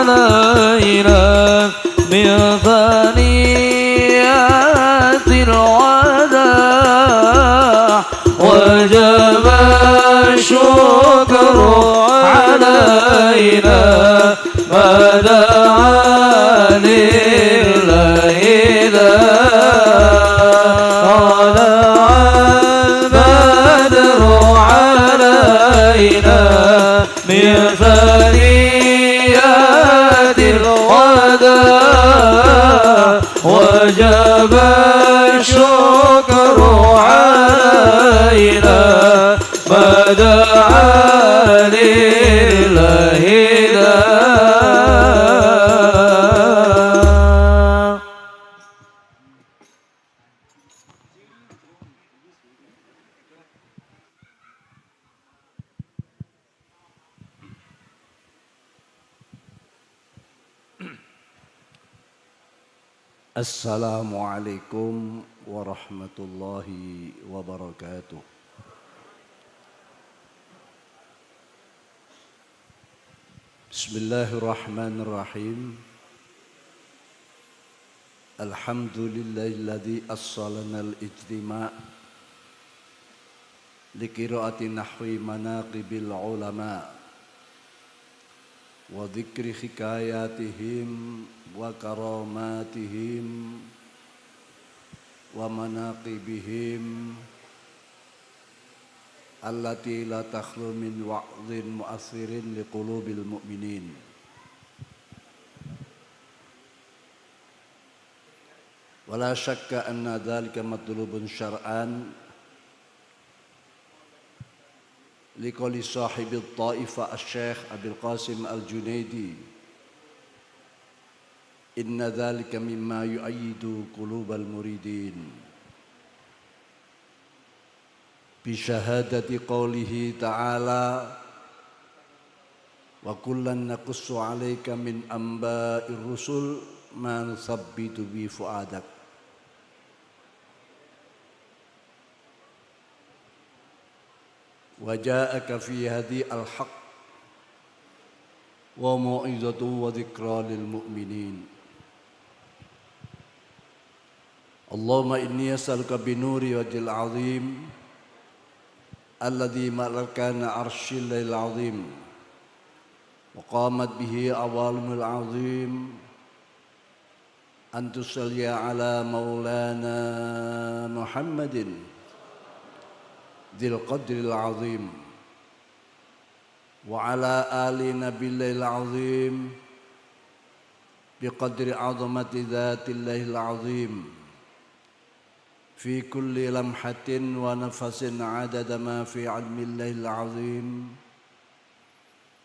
علينا من ثنيات الوداع وجب الشكر علينا ما دعا لله طلع البدر علينا من ثنيات الوداع وجب الشكر علينا ما دعا لله Assalamualaikum warahmatullahi wabarakatuh. Bismillahirrahmanirrahim. Alhamdulillahilladzi assalana al-ijtima' liqiraati nahwi manaqibil ulama wa dzikri hikayatihim wa karamatihim wa manaqibihim allati la takhlu min wa'dhin mu'assirin liqulubil mu'minin. Wa la syakka anna dzalika matlubun syar'an liqali sahibi at-ta'ifa asy-syekh Abil Qasim Al-Junaidi. Inna dzalika mimma yu'ayyidu qulubal muridin bi syahadati qoulihi ta'ala wa kullan naqussu 'alaika min amba'ir rusul ma nusabbitu bi fu'adak. Wa ja'aka fi hadhi al-haqq wa mau'izatu wa dzikra lil mu'minin. Allahumma inni as'aluka bi nuri wajhil 'azim alladhi malakana 'arsyil lail 'azim wa qamat bihi awalimul 'azim an tusalli ala maulana Muhammadin dzil qadril 'azim wa ala ali nabiyil 'azim biqadri 'azamati dzatillahil 'azim fi kulli lamhatin wa nafasin 'adada ma fi 'ilmillahil 'azim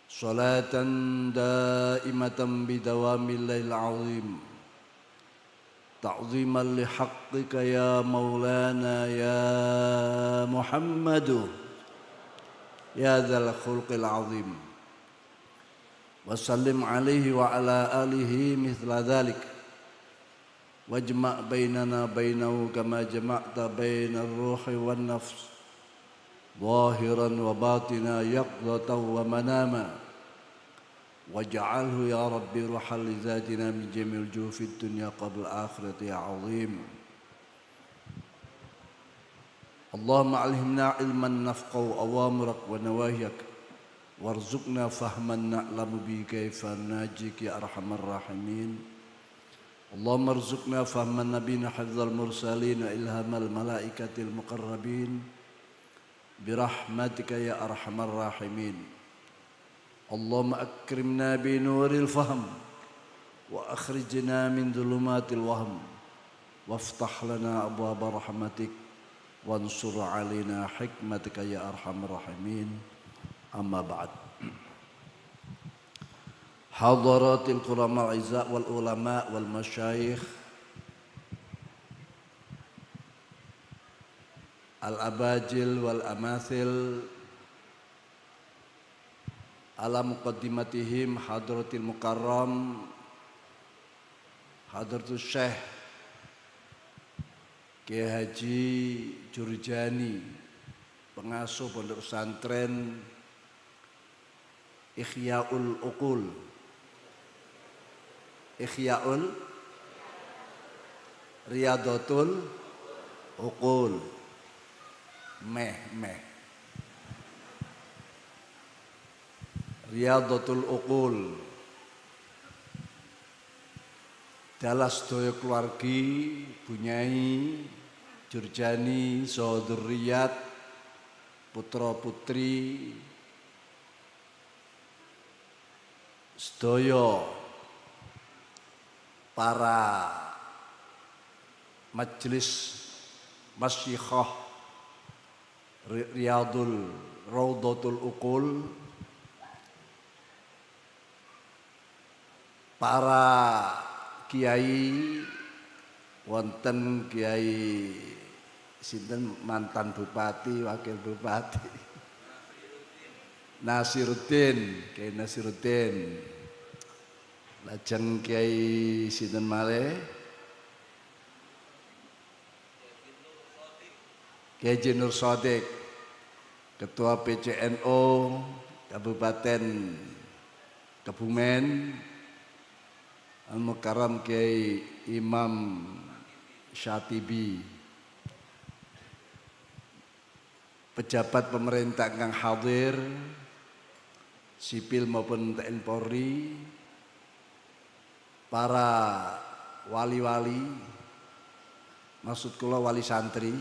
salatan daimatan bidawamillahil 'azim ta'ziman li haqqika ya maulana ya Muhammadu ya dzal khulqil 'azim wa sallim alaihi wa ala alihi mithla dzalik wajma' bainana bainahu kama jama'ta bainar ruhi wan nafs zahiran wa batina yaqdatan wa manama waj'alhu ya rabbi ruhal li zatina min jamil jufid dunya qabla akhirati ya azim. Allahumma alhimna ilman nafqahu awamurak wa nawahiyak warzuqna fahman na'lamu bi kaifa najik ya arhamar rahimin. Allahumma arzuqna fahman nabiyina hadzal mursalin wa ilhamal malaikatil muqarrabin birahmatika ya arhamar rahimin. Allahumma akrimna bi nuril fahm wa akhrijna min dhulumatil wahm waftah lana abwaaba rahmatik wansur alaina hikmatika ya arhamar rahimin. Amma ba'd. Hadaratil qurama al-izza wal ulama wal masyayikh al-abajil wal amathil ala muqaddimatihim hadratil mukarram hadratus syekh Kiai Haji Jurjani, pengasuh pondok pesantren Ikhyaul Uqul Ikhyaul Riyadatul Uqul. Meh. Riyadatul Uqul. Dalah sedaya keluargi, Bunyai, Jurjani, Soduriyat, putra putri, sedaya para majelis masyikhah Riyadul Raudatul Uqul, para kiai wonten Kiai sinten mantan bupati, wakil bupati Nasiruddin, Kiai Nasiruddin, lajeng Kiai sinten malih Kiai Nur Sodik, Ketua PCNO Kabupaten Kebumen, Al-Mukarram Kiai Imam Syatibi, pejabat pemerintah kang hadir, sipil maupun TNI Polri, para wali-wali, maksud kula wali santri,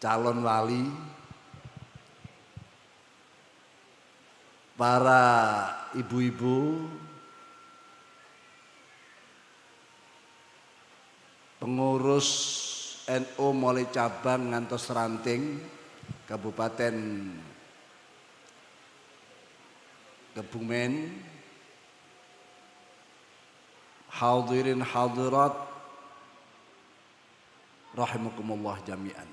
calon wali, para ibu-ibu, pengurus NU mulai cabang ngantos ranting Kabupaten Kebumen, hadirin hadirat rahimakumullah jami'an.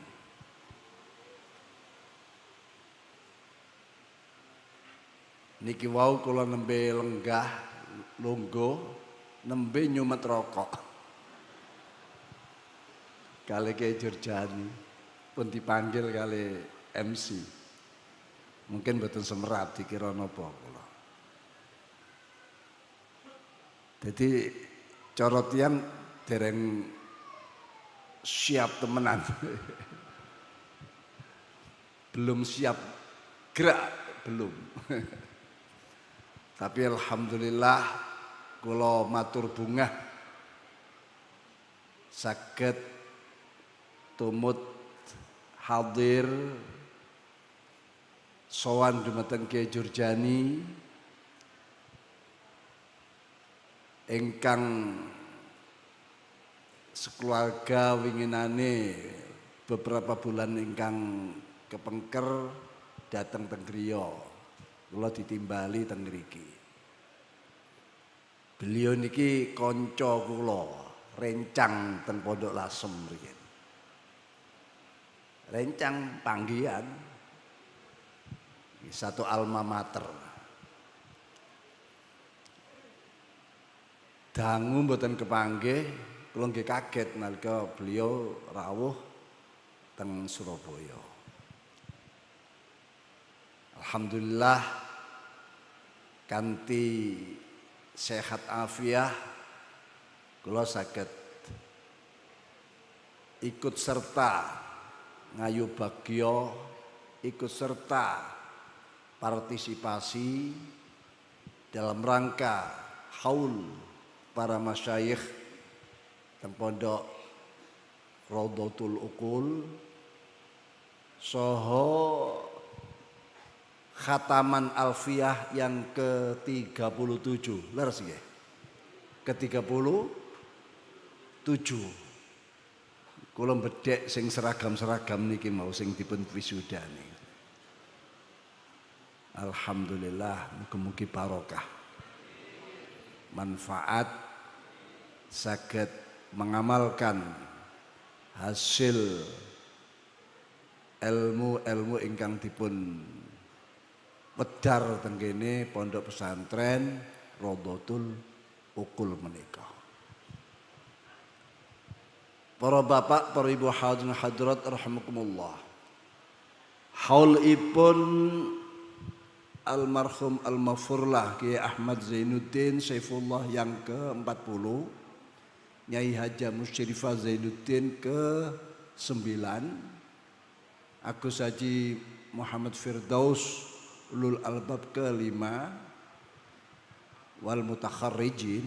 Niki wau kula nembe lenggah lungguh nembe nyumet rokok kali Kiai Jurjani pun dipanggil kali MC, mungkin betul semerat dikira napa kula. Jadi cara tiyang dereng siap temenan belum siap gerak belum. Tapi alhamdulillah kula matur bungah saged tumut hadir sowan dumateng Kiai Jurjani ingkang sekeluarga winginane beberapa bulan ingkang kepengker dateng teng griya kula ditimbali teng mriki. Beliau niki kanca kula rencang teng Pondok Lasem mriki. Rencang panggihan satu alma mater. Dangu mboten kepanggih, kula nggih kaget nalika beliau rawuh teng Surabaya. Alhamdulillah kanthi sehat afiah kula saged ikut serta ngayu bagya, ikut serta partisipasi dalam rangka haul para masyayikh teng Pondok Raudatul Uqul saha khataman alfiyah yang ke-37. Leres nggih? Ke-37. Kula bedhek sing seragam-seragam niki mau sing dipun wisudani. Alhamdulillah, mugi-mugi barokah. Manfaat saged mengamalkan hasil ilmu-ilmu ingkang dipun wedhar teng kene pondok pesantren Raudatul Uqul menika. Para bapak, para ibu hadirin hadirat rahimakumullah. Haulipun almarhum al-Mafurlah Kiai Ahmad Zainuddin Saifullah yang ke-40, Nyai Haja Musyrifah Zainuddin ke-9, Agus Haji Muhammad Firdaus Ulul Albab ke-5, wal mutakharrijin,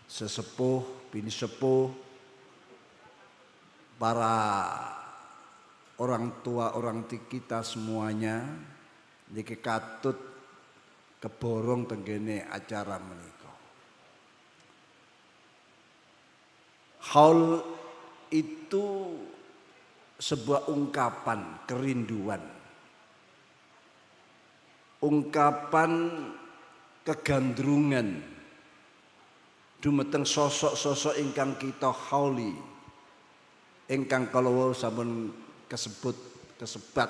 sesepuh, bini sepuh, para orang tua orang kita semuanya niki katut keborong tenggene acara menika. Haul itu sebuah ungkapan kerinduan, ungkapan kegandrungan dumateng sosok-sosok ingkang kita hauli, ingkang kalau sampun kesebat.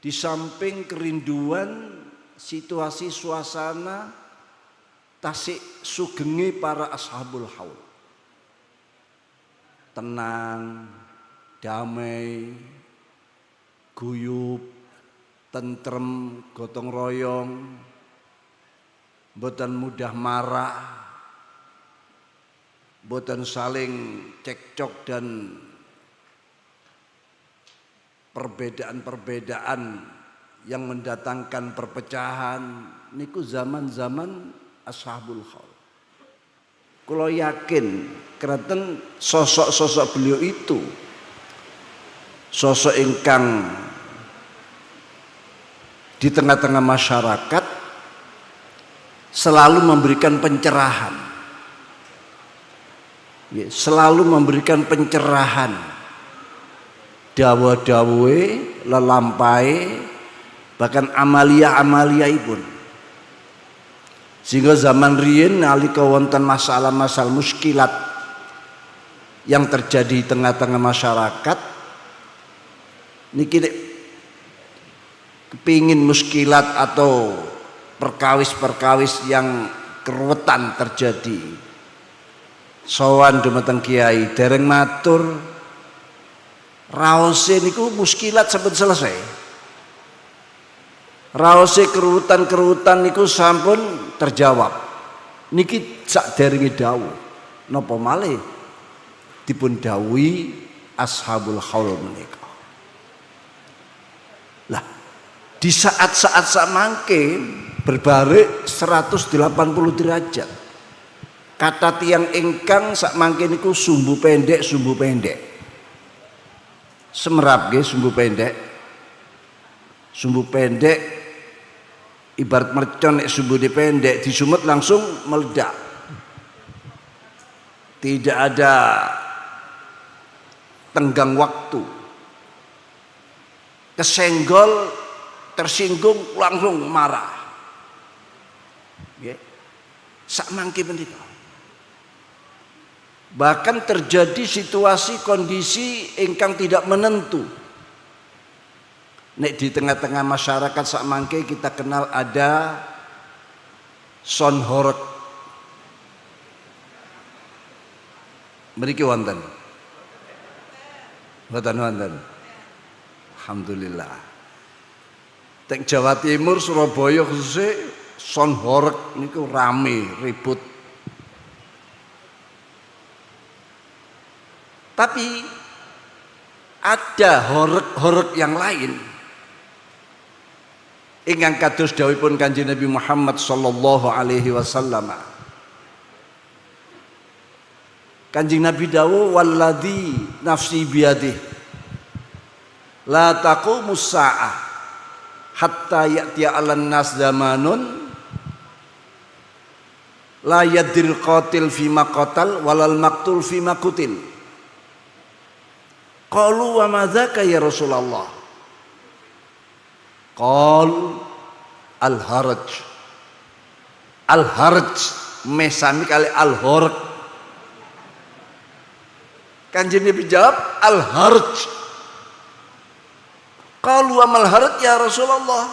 Di samping kerinduan situasi suasana tasik sugenge para ashabul haul, tenang, damai, guyub, tentrem, gotong royong, mboten mudah marah, mboten saling cekcok dan perbedaan-perbedaan yang mendatangkan perpecahan. Niku zaman-zaman ashabul haul. Kula yakin kraten sosok-sosok beliau itu sosok ingkang di tengah-tengah masyarakat selalu memberikan pencerahan, selalu memberikan pencerahan, dawa-dawe, lelampai, bahkan amalia-amaliaipun. Sehingga zaman riyin nalika wonten masalah-masalah muskilat yang terjadi di tengah-tengah masyarakat niki kepingin muskilat atau perkawis-perkawis yang keruwetan terjadi, sowan dumateng kiai dereng matur raose niku muskilat sampun selesai, raose keruwetan niku sampun terjawab, niki sakderenge dawuh napa malih dipun dawuhi ashabul haul menika. Lah di saat-saat samangke berbalik 180 derajat, kata tiang ingkang sakmangke niku sumbu pendek, semerap nggih, sumbu pendek ibarat mercon, nek sumbune pendek disumet langsung meledak, tidak ada tenggang waktu, kesenggol tersinggung langsung marah, nggih sakmangke menika. Bahkan terjadi situasi kondisi ingkang tidak menentu. Nek di tengah-tengah masyarakat sakmangke kita kenal ada son horeg. Mriki wonten. Mboten wonten. Alhamdulillah. Teng Jawa Timur, Surabaya khususnya son horeg niku rame ribut. Tapi ada horeg yang lain ingkang kados dawuhipun Kanjeng Nabi Muhammad sallallahu alaihi wasallam. Kanjeng Nabi dawuh walladzi nafsi biyadihi la taqumus saah hatta ya'tiya 'alan nas zamanun la yadril qatil fima qatal walal maqtul fima qutil. Qalu wa madzaka ya Rasulullah? Qal al-haraj. Al-haraj mesami kali al-horeg. Kanjeng Nabi jawab al-haraj. Qalu wa mal haraj ya Rasulullah?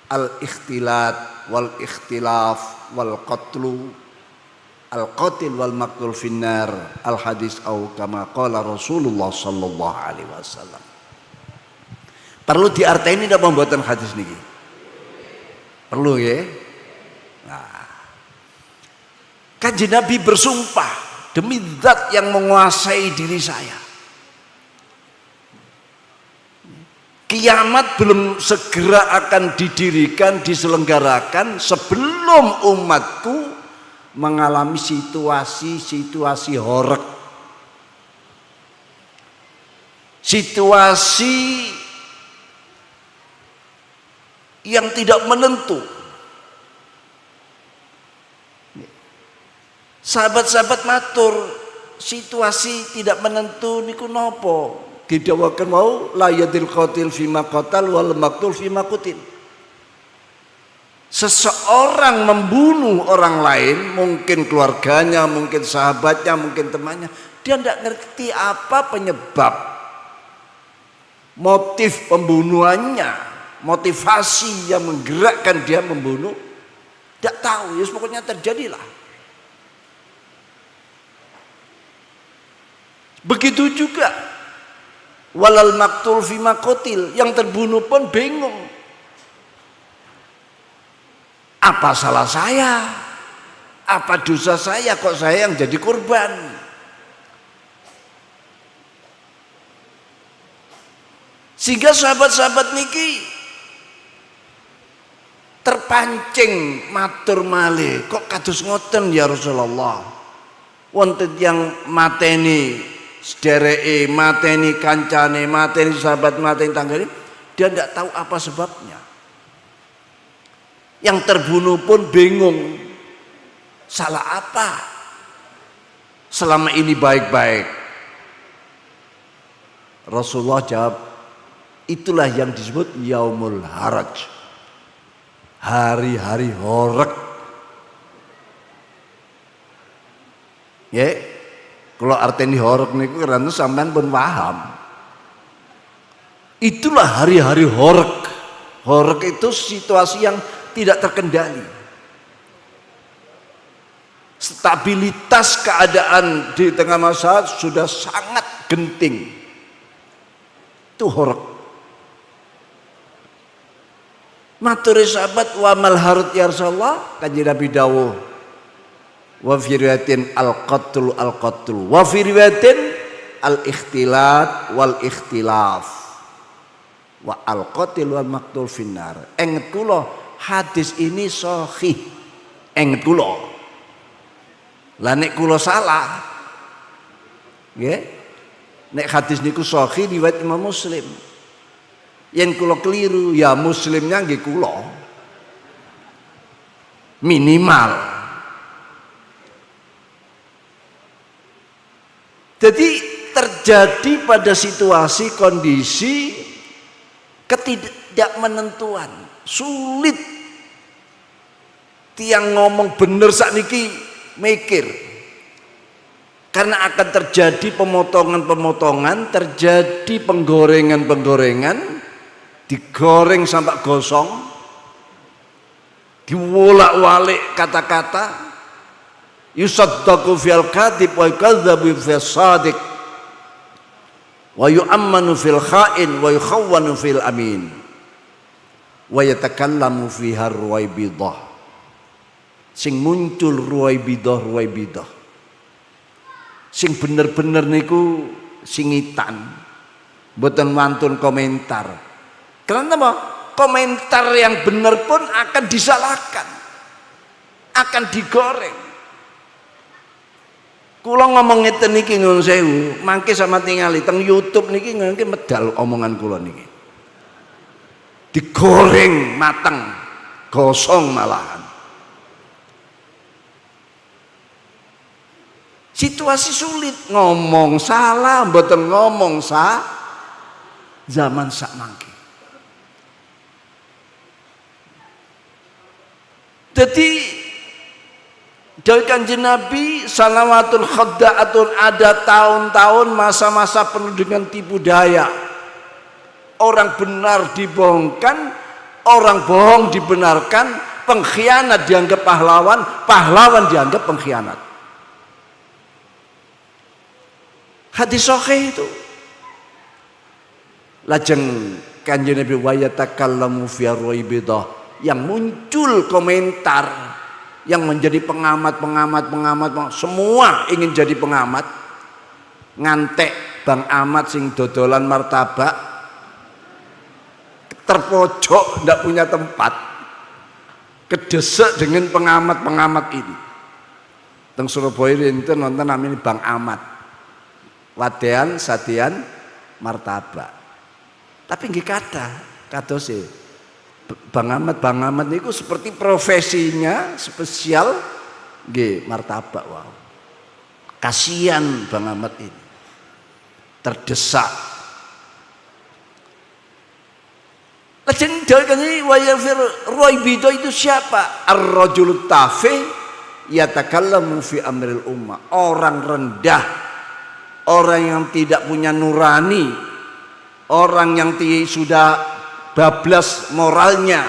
Al-ikhtilat wal ikhtilaf wal qatlu al-qatil wal maqtul finnar, al-hadis au kama qala Rasulullah sallallahu alaihi wasallam. Perlu diarteni ndak pembuatan hadis niki? Perlu ya. Nah. Kanjeng Nabi bersumpah demi zat yang menguasai diri saya. Kiamat belum segera akan didirikan, diselenggarakan sebelum umatku mengalami situasi horeg, situasi yang tidak menentu. Sahabat-sahabat matur, situasi tidak menentu niku nopo? Didawakan mau la yadil qatil fima qatal wal maqtul fima qutil. Seseorang membunuh orang lain, mungkin keluarganya, mungkin sahabatnya, mungkin temannya, dia tidak ngerti apa penyebab, motif pembunuhannya, motivasi yang menggerakkan dia membunuh, tidak tahu. Ya pokoknya terjadilah. Begitu juga walal maqtul fima qatil, yang terbunuh pun bingung. Apa salah saya? Apa dosa saya kok saya yang jadi korban? Sehingga sahabat-sahabat niki terpancing matur malih, kok kados ngoten ya Rasulullah. Wonten yang mateni sedereke, mateni kancane, mateni sahabat, mateni tanggane, dia tidak tahu apa sebabnya. Yang terbunuh pun bingung, salah apa? Selama ini baik-baik. Rasulullah jawab, itulah yang disebut yaumul haraj, hari-hari horeg. Ya, kalau arteni horeg niku karena sampean pun paham. Itulah hari-hari horeg. Horeg itu situasi yang tidak terkendali. Stabilitas keadaan di tengah masyarakat sudah sangat genting. Itu horeg. Maturi sahabat wa mal harut ya Rasulullah, kanjeng Nabi dawuh wa fi riwayatin al-qatlu wa fi riwayatin al-ikhtilat wal ikhtilaf wa al-qatil wal maqtul finnar. Enget kula hadis ini sahih, enget kula. Lah nek kula salah, nggih. Nek hadis niku sahih riwayat Imam Muslim. Yen kula keliru ya Muslimnya nggih kula. Minimal. Jadi terjadi pada situasi kondisi ketidakmenentuan. Sulit tiang ngomong bener sakniki mikir, karena akan terjadi pemotongan-pemotongan, terjadi penggorengan-penggorengan, digoreng sampai gosong, diwolak-walik kata-kata, yusaddaqu fil kadhib wa yukadzabu fil shadiq wa yu'ammanu fil kha'in wa yukhawwanu fil amin wa yatakallamu fiha ruwaibidah. Sing muncul ruwaibidah sing bener-bener niku singitan, mboten wantun komentar. Karena apa? Komentar yang bener pun akan disalahkan, akan digoreng. Kula ngomong ngeten niki nyuwun sewu, mangke sama tingali teng YouTube niki nggih medal omongan kula niki. Digoreng mateng, gosong malahan. Situasi sulit, ngomong salah, mboten ngomong zaman sak mangke. Jadi dari kanjeng Nabi salawatul khadda'atun, ada tahun-tahun masa-masa penuh dengan tipu daya. Orang benar dibohongkan, orang bohong dibenarkan, pengkhianat dianggap pahlawan, pahlawan dianggap pengkhianat. Hadis sahih itu. Lajeng Kanjeng Nabi wa yatakallamu fi ruwaibidah, yang muncul komentar, yang menjadi pengamat semua ingin jadi pengamat, ngantek Bang Ahmad sing dodolan martabak terpojok ndak punya tempat, kedesek dengan pengamat ini. Teng Surabaya itu nonton namanya Bang Ahmad, wadean sadian martabak. Tapi nggih kata sih Bang Ahmad niku seperti profesinya spesial nggih martabak. Wow. Kasihan Bang Ahmad ini. Terdesak. Lajeng dawuh wa yafir ruwaibidah itu siapa? Ar-rajul tafi yatakallamu fi amril ummah. Orang rendah, orang yang tidak punya nurani, orang yang sudah bablas moralnya,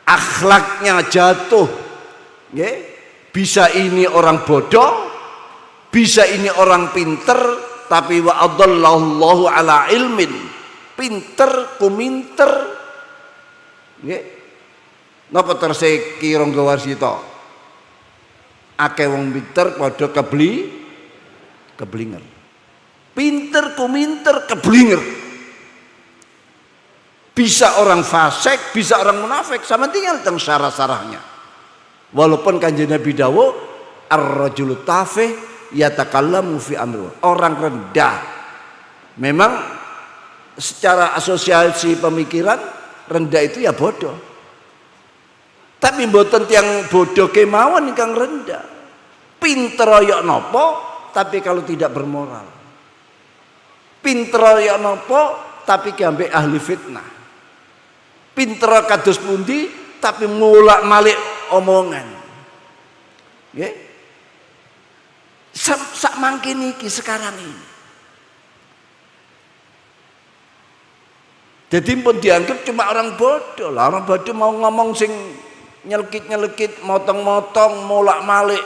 akhlaknya jatuh. Bisa ini orang bodoh, bisa ini orang pinter, tapi wa adallallahu ala ilmin, pinter kuminter. Napa terse kirang gawarsita? Akeh wong pinter padha keblinger. Pinter kuminter keblinger. Bisa orang fasik, bisa orang munafik, sama tinggal teng syarah-syarahnya. Walaupun Kanjeng Nabi dawuh ar-rajulu tafih yatakallamu fi amri. Orang rendah memang secara asosiasi pemikiran rendah itu ya bodoh. Tapi mboten tiyang bodoh kemawon ingkang rendah. Pinter ya napa tapi kalau tidak bermoral. Pinter ya napa tapi gambe ahli fitnah. Pinter kados pundi tapi mulak-malik omongan. Nggih. Sak mangkene iki sekarang ini. Jadi pun dianggap cuma orang bodoh lah. Orang bodoh mau ngomong sing nyelekit-nyelekit, motong-motong, mulak-malik,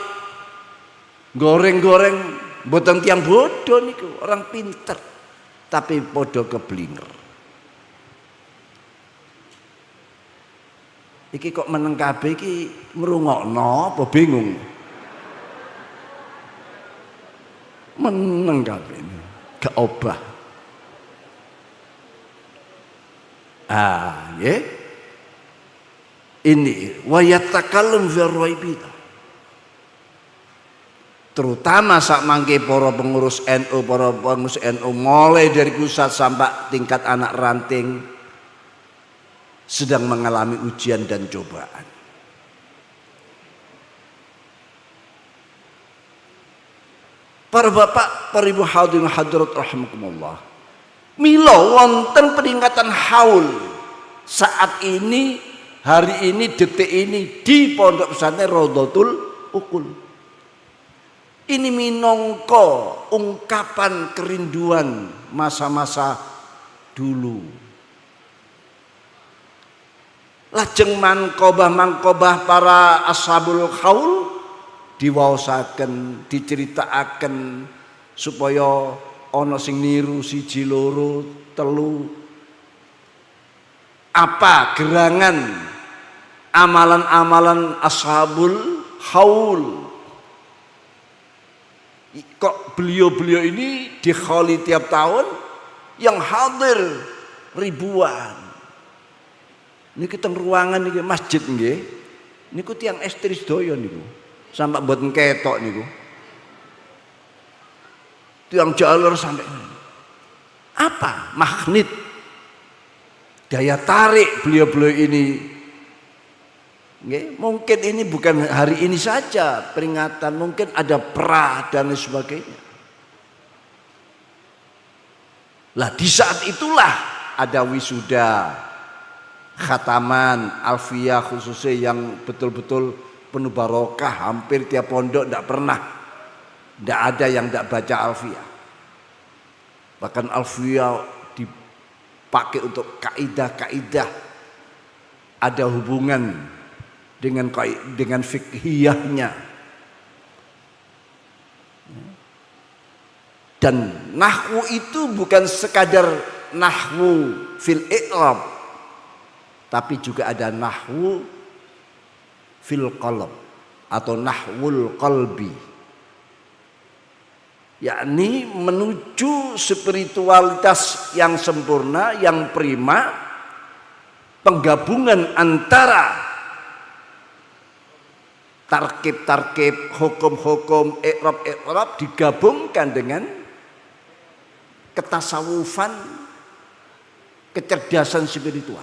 goreng-goreng, mboten tiyang bodoh niku, orang pinter tapi podo keblinger. Iki kok meneng kabeh iki ngrungokno apa bingung? Meneng kabeh gak obah. Nggih. Ini wa yatakallam fi ruwaibidah. Terutama sak mangke para pengurus NU, mulai dari pusat sampai tingkat anak ranting sedang mengalami ujian dan cobaan. Para bapak, para ibu hadirin hadirat rahimakumullah. Mila wonten peringatan haul saat ini, hari ini, detik ini di Pondok Pesantren Raudhatul Uqul. Ini minangka ungkapan kerinduan masa-masa dulu. Lajeng mangkobah para ashabul haul diwaosaken, diceritakan supaya ana sing niru siji loro telu. Apa gerangan amalan-amalan ashabul haul? Kok beliau-beliau ini dikholi tiap tahun, yang hadir ribuan. Niki teng ruangan niki masjid nggih. Niku tiyang estri sedaya niku. Sampai mboten ketok niku. Tiyang jalur sampai apa? Magnet. Daya tarik beliau-beliau ini. Nggih, mungkin ini bukan hari ini saja peringatan, mungkin ada pra dan sebagainya. Lah di saat itulah ada wisuda, khataman, alfiyah khususnya yang betul-betul penuh barokah. Hampir tiap pondok tidak ada yang tidak baca alfiyah. Bahkan alfiyah dipakai untuk kaidah-kaidah, ada hubungan dengan fikhiyahnya. Dan nahwu itu bukan sekadar nahwu fil i'rab, tapi juga ada nahwu fil qalb atau nahwul qalbi, yakni menuju spiritualitas yang sempurna, yang prima, penggabungan antara tarkib-tarkib, hukum-hukum, i'rab digabungkan dengan ketasawufan, kecerdasan spiritual.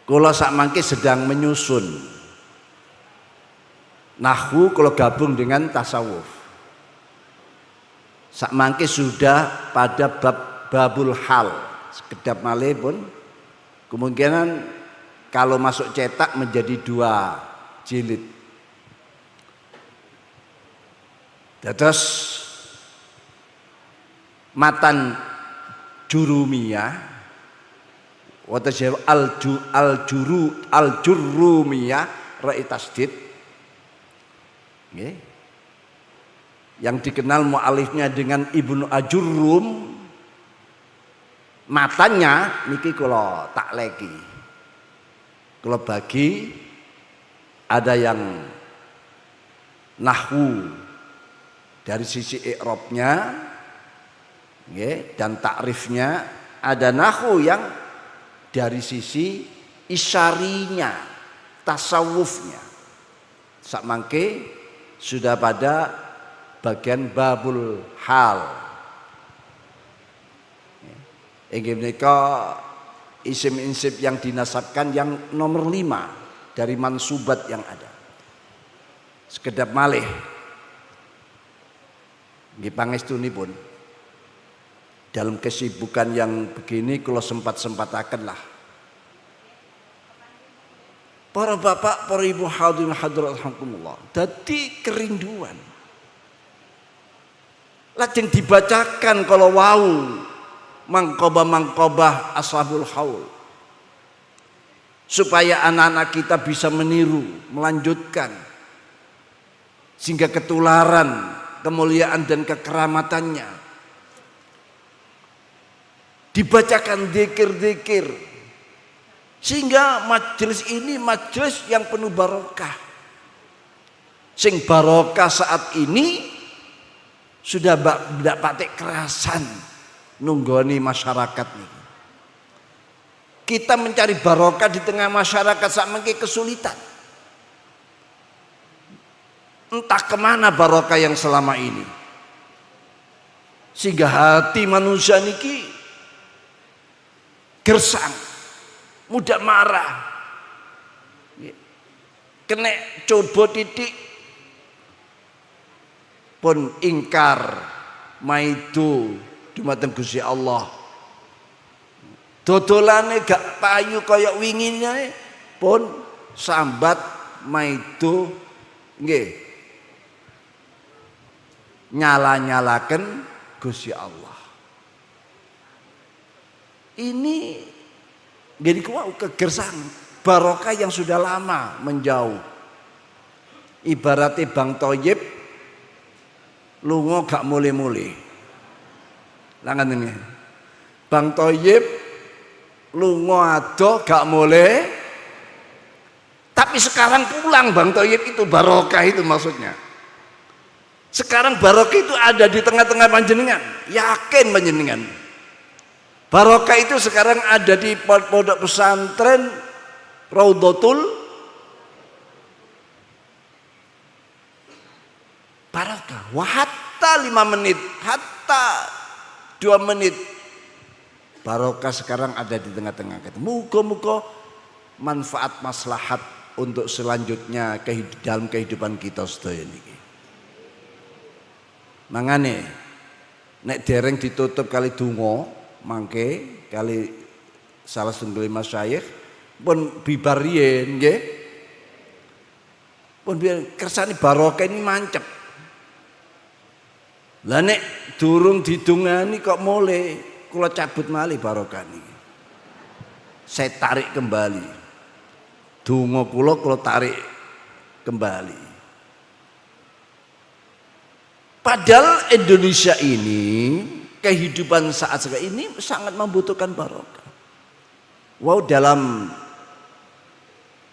Kula sakmangke sedang menyusun nahwu kalau gabung dengan tasawuf. Sakmangke sudah pada babul hal, sekedap malih pun kemungkinan kalau masuk cetak menjadi 2 jilid. Terus matan jurumiyah al-jurumiyah ra'i tasdid, yang dikenal mu'alifnya dengan Ibnu Ajurrum, matanya niki kula tak leki. Kalau bagi ada yang nahwu dari sisi i'rabnya dan takrifnya, ada nahwu yang dari sisi isyarinya, tasawufnya. Sakmangke sudah pada bagian babul hal. Inggih menika isim-isim yang dinasabkan yang nomor 5 dari mansubat yang ada. Sekedap malih nggih pangestunipun dalam kesibukan yang begini kula sempat-sempataken lah. Para bapak, para ibu hadirin hadirat rahimakumullah, dadi kerinduan. Lajeng dibacakan kalau wau mangkobah ashabul haul, supaya anak-anak kita bisa meniru, melanjutkan, sehingga ketularan kemuliaan dan kekeramatannya. Dibacakan zikir-zikir, sehingga majelis ini majelis yang penuh barokah. Sing barokah saat ini sudah tidak patek kerasan nunggoni masyarakat nih. Kita mencari barokah di tengah masyarakat sakmengke kesulitan. Entah kemana barokah yang selama ini, sehingga hati manusia niki gersang, mudah marah, kena coba titik pun ingkar maidu dumateng Gusti Allah. Dodolane gak payu kaya wingine pun sambat maidu nggih nyala-nyalaken Gusti Allah. Ini jadi kegersangan barokah yang sudah lama menjauh. Ibaratnya Bang Thoyib lunga gak mule-mule. Langan ini Bang Thoyib lunga adoh gak mule, tapi sekarang pulang Bang Thoyib itu barokah itu maksudnya. Sekarang barokah itu ada di tengah-tengah panjenengan, yakin panjenengan. Barokah itu sekarang ada di pondok pesantren Raudhatul Barokah. Wah, hatta 5 menit, hatta 2 menit barokah sekarang ada di tengah-tengah kita. Muga-muga manfaat maslahat untuk selanjutnya dalam kehidupan kita sedaya niki. Mangane nek dereng ditutup kali donga mangke kali salah setunggal masyayikh pun bibar riyen nggih. Pun biar kersane barokah ini mancep. Lah nek durung didungani kok mulai kula cabut malih barokah niki. Saya tarik kembali. Donga kula tarik kembali. Padahal Indonesia ini kehidupan saat sekarang ini sangat membutuhkan barokah. Wow, dalam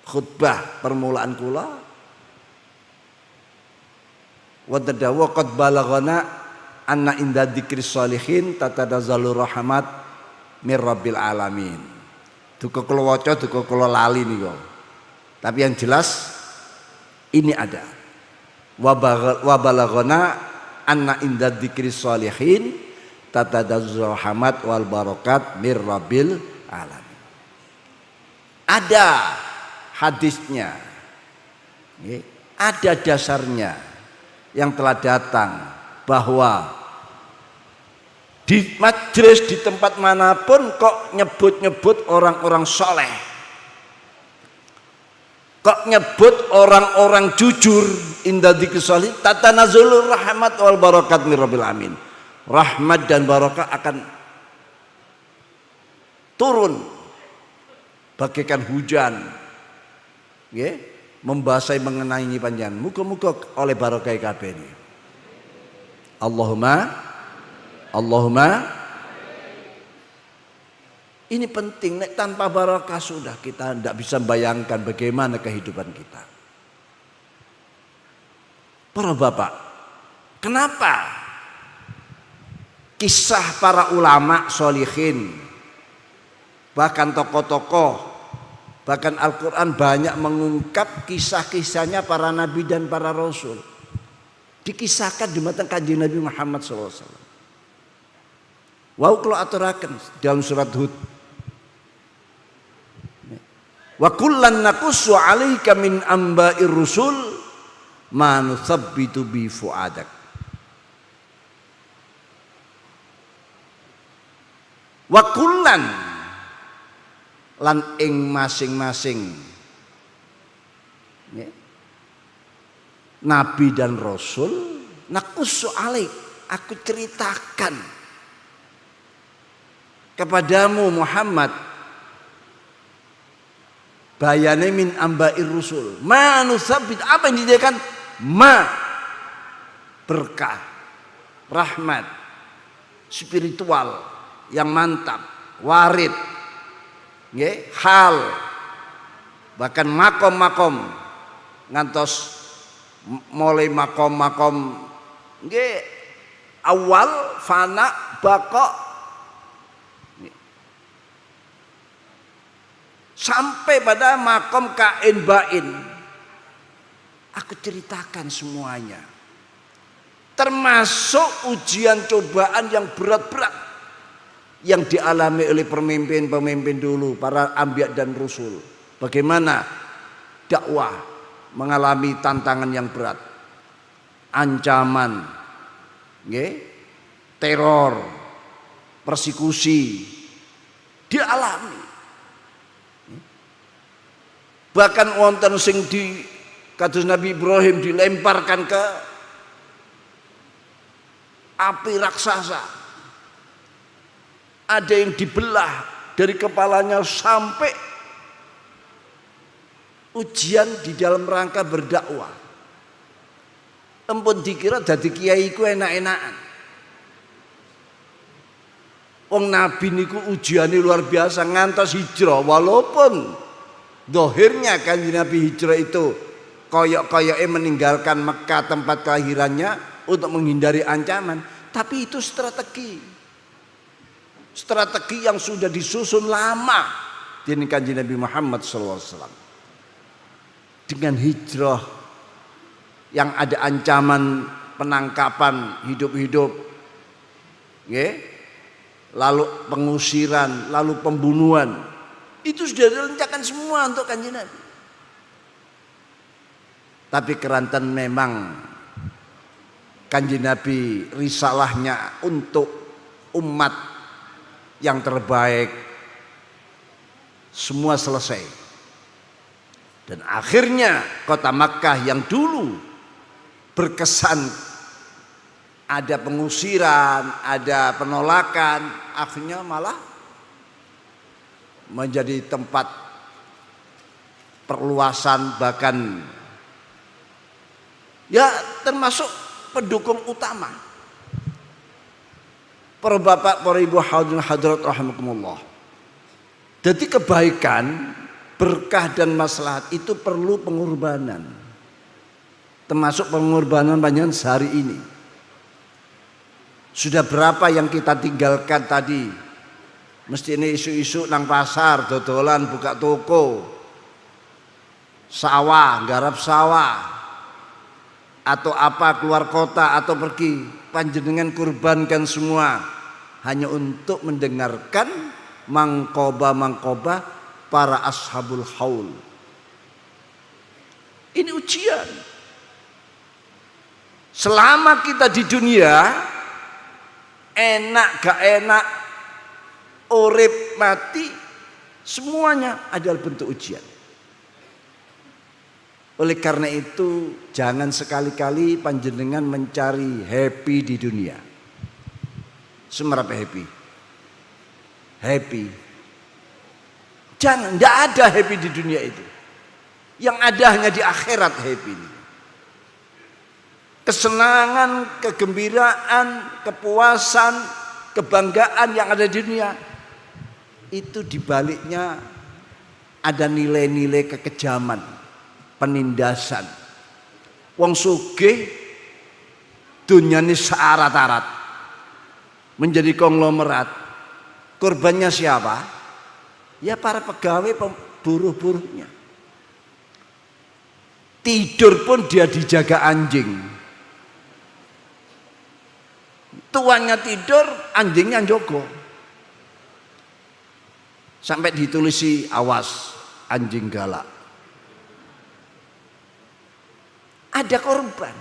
khutbah permulaan kula wonten dawuh qad balaghana anna inda dzikris sholihin tatadazzalu rahmat mir rabbil alamin. Duka kula waca, duka kula lali niku. Tapi yang jelas ini ada. Wa balaghana anna inda dzikris sholihin tatadazzalu rahmat wal barakat mir rabbil alamin. Ada hadisnya, ada dasarnya yang telah datang bahwa di majelis di tempat manapun kok nyebut-nyebut orang-orang soleh, kok nyebut orang-orang jujur, inda dzikri sholih tatanazulur rahmat wal barakat mir rabbil alamin. Rahmat dan barakah akan turun bagaikan hujan, membasahi mengenai panjenengan. Muga-muga oleh barokah kabeh ini. Allahumma ini penting. Nek tanpa barokah sudah kita tidak bisa bayangkan bagaimana kehidupan kita. Para bapak, kenapa kisah para ulama sholihin, bahkan tokoh-tokoh, bahkan Al-Quran banyak mengungkap kisah-kisahnya para nabi dan para rasul. Dikisahkan di mata kanjeng Nabi Muhammad SAW. Wau kalau aturaken dalam surat Hud. Wa kullan naqussu 'alaika min amba'ir rusul ma nuthabbitu bi fu'adak. Wa kullan lan ing masing-masing nabi dan rasul naqussu alaik, aku ceritakan kepadamu Muhammad bayane min ambair rusul ma nusabbit, apa yang dijadikan ma berkah, rahmat spiritual yang mantap, warid, hal, bahkan makom-makom ngantos mulai makom-makom awal, fana, bako, sampai pada makom kain bain. Aku ceritakan semuanya, termasuk ujian cobaan yang berat-berat yang dialami oleh pemimpin-pemimpin dulu, para anbiya dan rasul. Bagaimana dakwah mengalami tantangan yang berat, ancaman, teror, persekusi dialami. Bahkan wonten sing di kados Nabi Ibrahim dilemparkan ke api raksasa, ada yang dibelah dari kepalanya, sampai ujian di dalam rangka berdakwah. Empun dikira dadi kiai ku enak-enakan. Wong nabi niku ujiane luar biasa ngantos hijrah, walaupun dohirnya kanjeng Nabi hijrah itu koyok-koyoknya meninggalkan Mekah tempat kelahirannya untuk menghindari ancaman, tapi itu strategi yang sudah disusun lama di kanjeng Nabi Muhammad SAW. Dengan hijrah yang ada ancaman penangkapan hidup-hidup, lalu pengusiran, lalu pembunuhan, itu sudah direncanakan semua untuk kanjeng Nabi. Tapi keranten memang kanjeng Nabi risalahnya untuk umat yang terbaik, semua selesai. Dan akhirnya kota Makkah yang dulu berkesan ada pengusiran, ada penolakan, akhirnya malah menjadi tempat perluasan, bahkan ya termasuk pendukung utama para bapak, para ibu hadirin hadirat rahimakumullah. Jadi kebaikan, berkah dan maslahat itu perlu pengorbanan. Termasuk pengorbanan panjenengan sehari ini. Sudah berapa yang kita tinggalkan tadi? Mesti ini isu-isu nang pasar, dodolan, buka toko, sawah, garap sawah, atau apa keluar kota atau pergi, panjenengan kurbankan semua hanya untuk mendengarkan mangkoba para ashabul haul. Ini ujian. Selama kita di dunia, enak gak enak, urip mati, semuanya adalah bentuk ujian. Oleh karena itu jangan sekali-kali panjenengan mencari happy di dunia. Semerapa happy? Happy. Jangan, tidak ada happy di dunia itu. Yang ada hanya di akhirat happy ini. Kesenangan, kegembiraan, kepuasan, kebanggaan yang ada di dunia itu dibaliknya ada nilai-nilai kekejaman, penindasan. Wong sugih dunyane searat-arat menjadi konglomerat. Korbannya siapa? Ya para pegawai buruh-buruhnya. Tidur pun dia dijaga anjing. Tuannya tidur, anjingnya jogo. Sampai ditulisi awas anjing galak. Ada korban.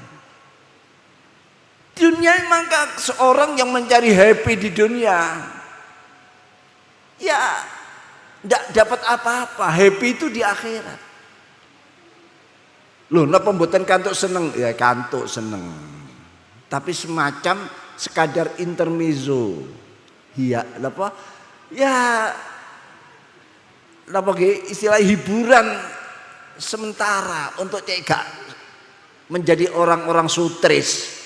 Dunia maka seorang yang mencari happy di dunia, ya tidak dapat apa-apa. Happy itu di akhirat. Loh, napa mboten kantuk seneng? Ya kantuk seneng. Tapi semacam sekadar intermezzo. Iya, apa? Ya, apa istilah hiburan sementara untuk cegak menjadi orang-orang sutris.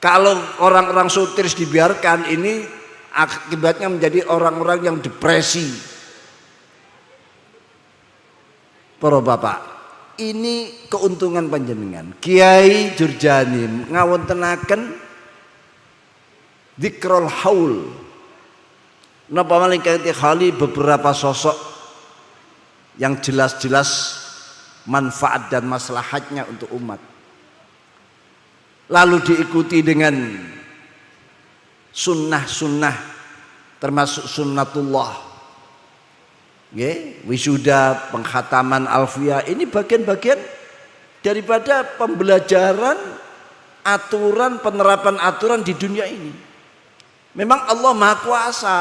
Kalau orang-orang sutris dibiarkan, ini akibatnya menjadi orang-orang yang depresi. Para bapak, ini keuntungan panjenengan. Kiai Jurjani ngawontenaken dzikrul haul. Napa malih khali beberapa sosok yang jelas-jelas manfaat dan maslahatnya untuk umat. Lalu diikuti dengan sunnah-sunnah termasuk sunnatullah. Wisuda, penghataman alfiyah, ini bagian-bagian daripada pembelajaran aturan, penerapan aturan di dunia ini. Memang Allah Maha Kuasa.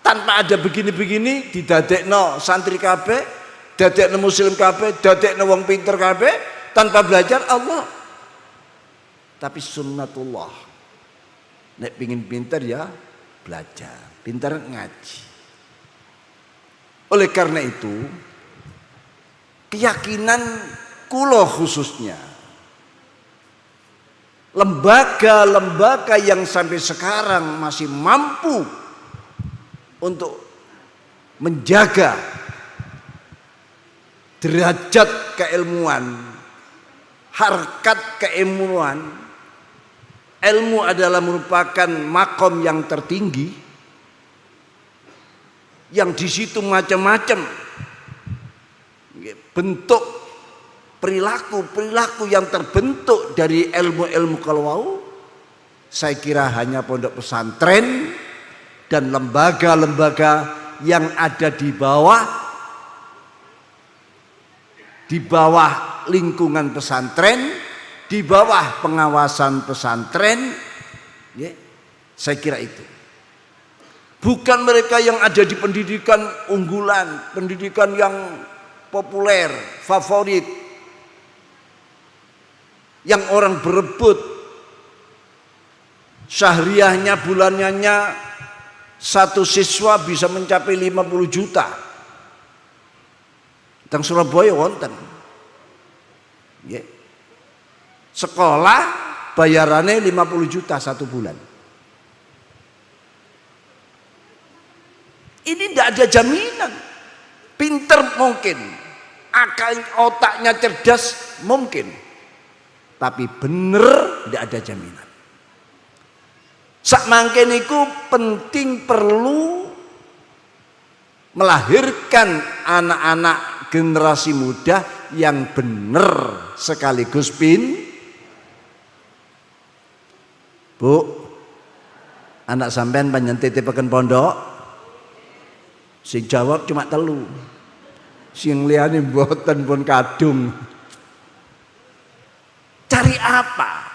Tanpa ada begini-begini didadekno santri kabeh, dadekno muslim kabeh, dadekno wong pinter kabeh, tanpa belajar Allah. Tapi sunnatullah. Nek pingin pinter ya belajar, pinter ngaji. Oleh karena itu, keyakinan kula khususnya, lembaga-lembaga yang sampai sekarang masih mampu untuk menjaga derajat keilmuan, harkat keilmuan. Ilmu adalah merupakan makom yang tertinggi, yang di situ macam-macam bentuk perilaku yang terbentuk dari ilmu-ilmu kalwau. Saya kira hanya pondok pesantren dan lembaga-lembaga yang ada di bawah lingkungan pesantren, di bawah pengawasan pesantren, ya, saya kira itu. Bukan mereka yang ada di pendidikan unggulan, pendidikan yang populer, favorit, yang orang berebut, syahriahnya bulanannya satu siswa bisa mencapai 50 juta. Teng Surabaya wonten. Sekolah bayarannya 50 juta satu bulan. Ini tidak ada jaminan. Pinter mungkin, akal otaknya cerdas mungkin, tapi bener tidak ada jaminan. Sak mangke niku penting perlu melahirkan anak-anak generasi muda yang bener sekaligus Bu, anak sampean panjang titipaken pondok, sing jawab cuma telu, sing liyane mboten pun kadung. Cari apa?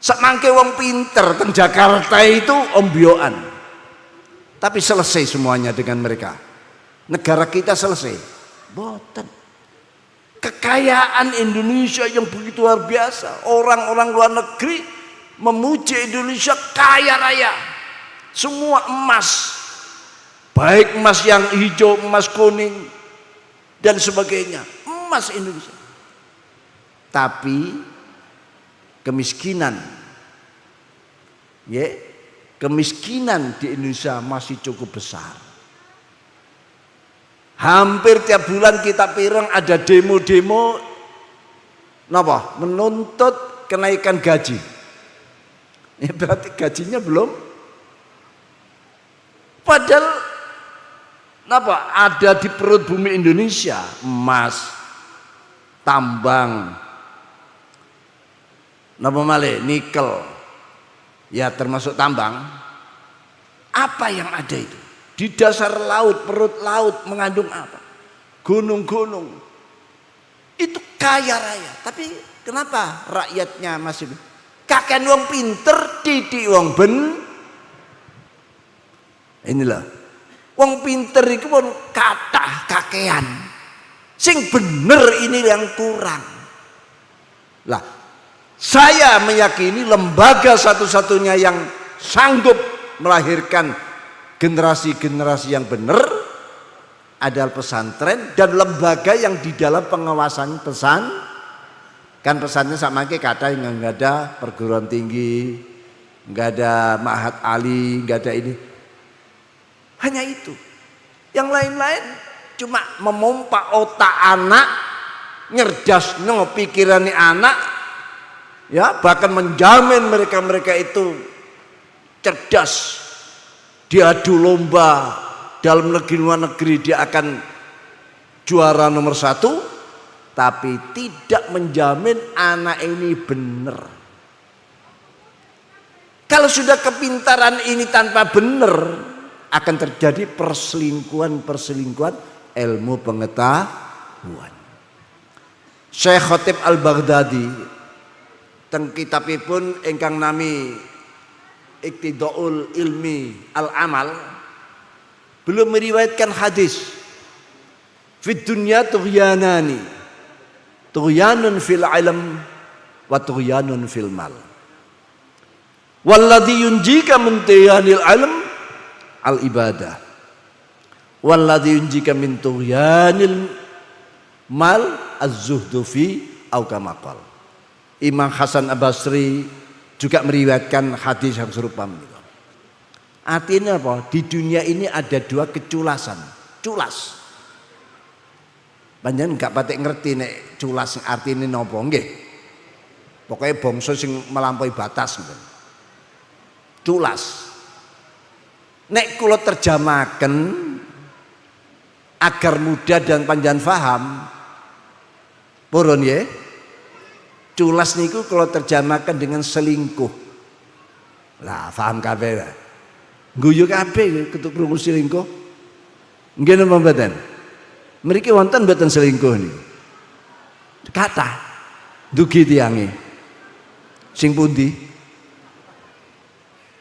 Sakmangke wong pinter teng Jakarta itu ombyoan, tapi selesai semuanya dengan mereka. Negara kita selesai, boten. Kekayaan Indonesia yang begitu luar biasa, orang-orang luar negeri memuji Indonesia kaya raya, semua emas, baik emas yang hijau, emas kuning dan sebagainya, emas Indonesia. Tapi kemiskinan, kemiskinan di Indonesia masih cukup besar. Hampir tiap bulan kita pireng ada demo-demo napa? Menuntut kenaikan gaji. Ya berarti gajinya belum. Padahal napa? Ada di perut bumi Indonesia emas, tambang, napa malih nikel. Ya termasuk tambang. Apa yang ada itu? Di dasar laut, perut laut mengandung apa? Gunung-gunung. Itu kaya raya. Tapi kenapa rakyatnya masih kakek wong pinter, didik wong inilah. Wong pinter itu pun kathah kakean. Sing bener ini yang kurang. Lah, saya meyakini lembaga satu-satunya yang sanggup melahirkan generasi-generasi yang benar adalah pesantren dan lembaga yang di dalam pengawasan kan pesannya sama kayak kata yang nggak ada perguruan tinggi, nggak ada ma'had ali, nggak ada ini, hanya itu. Yang lain-lain cuma memompa otak anak, nyerdas pikiran anak, ya bahkan menjamin mereka itu cerdas. Diadu lomba dalam negeri luar negeri dia akan juara nomor 1, tapi tidak menjamin anak ini benar. Kalau sudah kepintaran ini tanpa benar, akan terjadi perselingkuhan ilmu pengetahuan. Syekh Khatib Al-Baghdadi teng kitabipun ingkang nami Iqtidaul Ilmi Al-Amal belum meriwayatkan hadis fid dunya tughyanani, tughyanun fil ilm wa tughyanun fil mal, walladhi yunjika min tughyanil ilm al ibadah, walladhi yunjika min tughyanil mal az-zuhdu fi au kama qala. Imam Hasan Al-Basri juga meriwayatkan hadis yang serupa. Artinya apa? Di dunia ini ada dua keculasan. Culas. Panjenengan gak patek ngerti nek culas artine napa nggih. Pokoknya bangsa sing melampaui batas gitu. Culas. Nek kula terjemahkan agar mudah dan panjenengan faham. Purun ya. Culas niku kalau terjemahkan dengan selingkuh. Lah paham kabeh lah. Guyu kabeh ketuk krungu selingkuh. Nggih napa mboten? Mriki wonten mboten selingkuh niku? Kathah dugi tiyange. Sing pundi?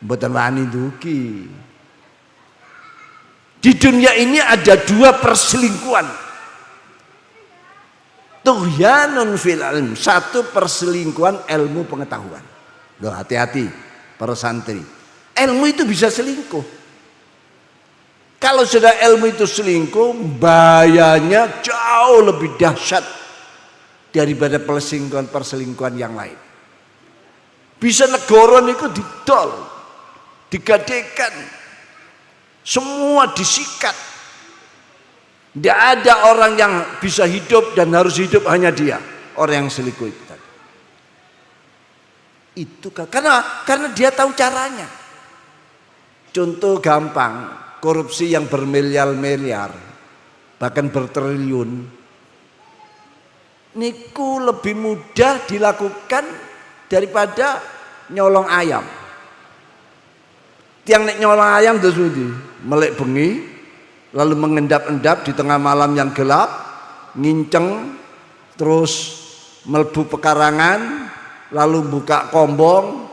Mboten wani dugi. Di dunia ini ada dua perselingkuhan. Tughyanun fil ilm, satu perselingkuhan ilmu pengetahuan. Loh hati-hati para santri. Ilmu itu bisa selingkuh. Kalau sudah ilmu itu selingkuh, bahayanya jauh lebih dahsyat daripada perselingkuhan yang lain. Bisa negara niku didol, digadekan, semua disikat. Tidak ada orang yang bisa hidup dan harus hidup hanya dia, orang yang selingkuh itu tadi. Itu karena dia tahu caranya. Contoh gampang, korupsi yang bermiliar-miliar, bahkan bertriliun, niku lebih mudah dilakukan daripada nyolong ayam. Tiang nek nyolong ayam terus melek bengi, lalu mengendap-endap di tengah malam yang gelap, nginceng, terus melbu pekarangan, lalu buka kombong,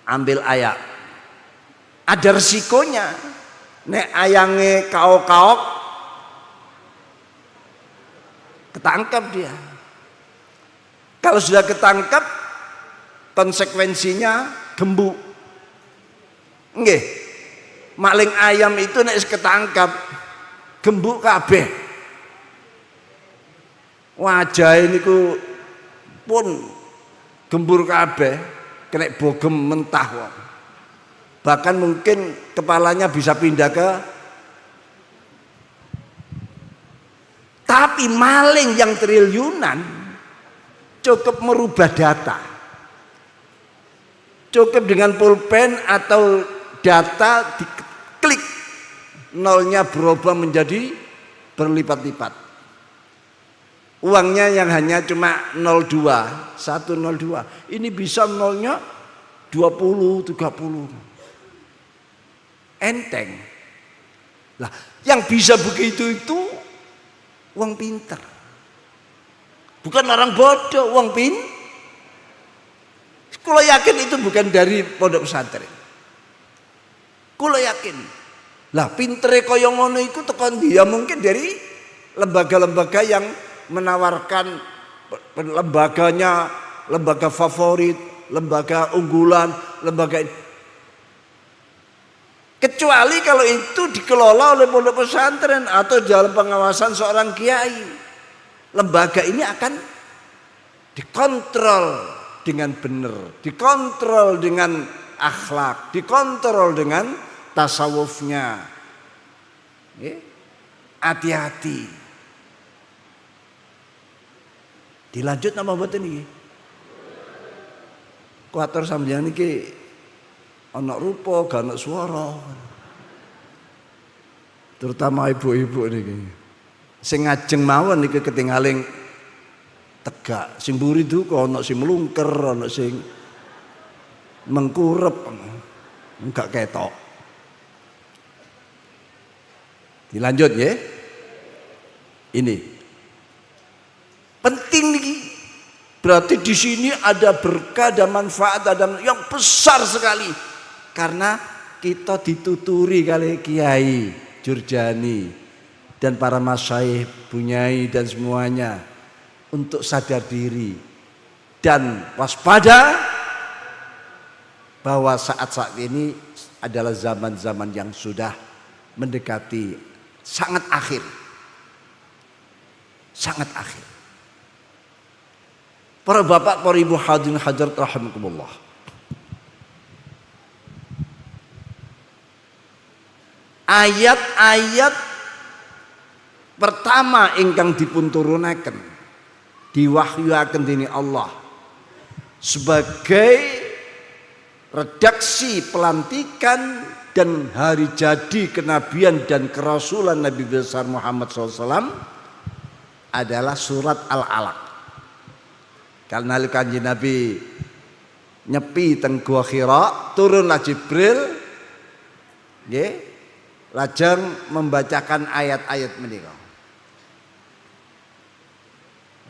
ambil ayam. Ada resikonya. Nek ayange kaok-kaok, ketangkap dia. Kalau sudah ketangkap, konsekuensinya gembuk. Nggih. Maling ayam itu nek ketangkap gembuk kabeh. Wajah niku pun gembur kabeh, kena bogem mentah wong. Bahkan mungkin kepalanya bisa pindah ke. Tapi maling yang triliunan cukup merubah data. Cukup dengan pulpen atau data diklik, nolnya berubah menjadi berlipat-lipat. Uangnya yang hanya cuma 02, 102. Ini bisa nolnya 20, 30. Enteng. Lah, yang bisa begitu itu uang pintar. Bukan orang bodoh, uang pintar. Kalau yakin itu bukan dari pondok pesantren. Kulo yakin. Lah pintere kaya ngono iku tekan dia mungkin dari lembaga-lembaga yang menawarkan lembaganya, lembaga favorit, lembaga unggulan, lembaga. Kecuali kalau itu dikelola oleh pondok pesantren atau dalam pengawasan seorang kiai. Lembaga ini akan dikontrol dengan benar, dikontrol dengan akhlak, dikontrol dengan tasawufnya. Hati-hati. Dilanjut nama mboten iki. Kuatur sampeyan iki ana rupa, gak ana swara. Terutama ibu-ibu niki. Sing ngajeng mawon niki ketingaling tegak. Sing mburi duka ana sing melungker, ana sing mengkurep, enggak ketok. Dilanjut ya. Ini penting nih. Berarti di sini ada berkah dan manfaat ada yang besar sekali karena kita dituturi kali Kiai Jurjani dan para masyayikh, bunyai dan semuanya untuk sadar diri dan waspada bahwa saat-saat ini adalah zaman-zaman yang sudah mendekati sangat akhir. Sangat akhir. Para bapak, para ibu hadirin hadirat rahimakumullah. Ayat-ayat pertama ingkang dipun turunaken diwahyuaken dening Allah sebagai redaksi pelantikan dan hari jadi kenabian dan kerasulan Nabi besar Muhammad SAW adalah surat Al-Alaq. Karena kanjeng Nabi nyepi teng Gua Hira, turunlah Jibril, nggih, lajeng membacakan ayat-ayat menika.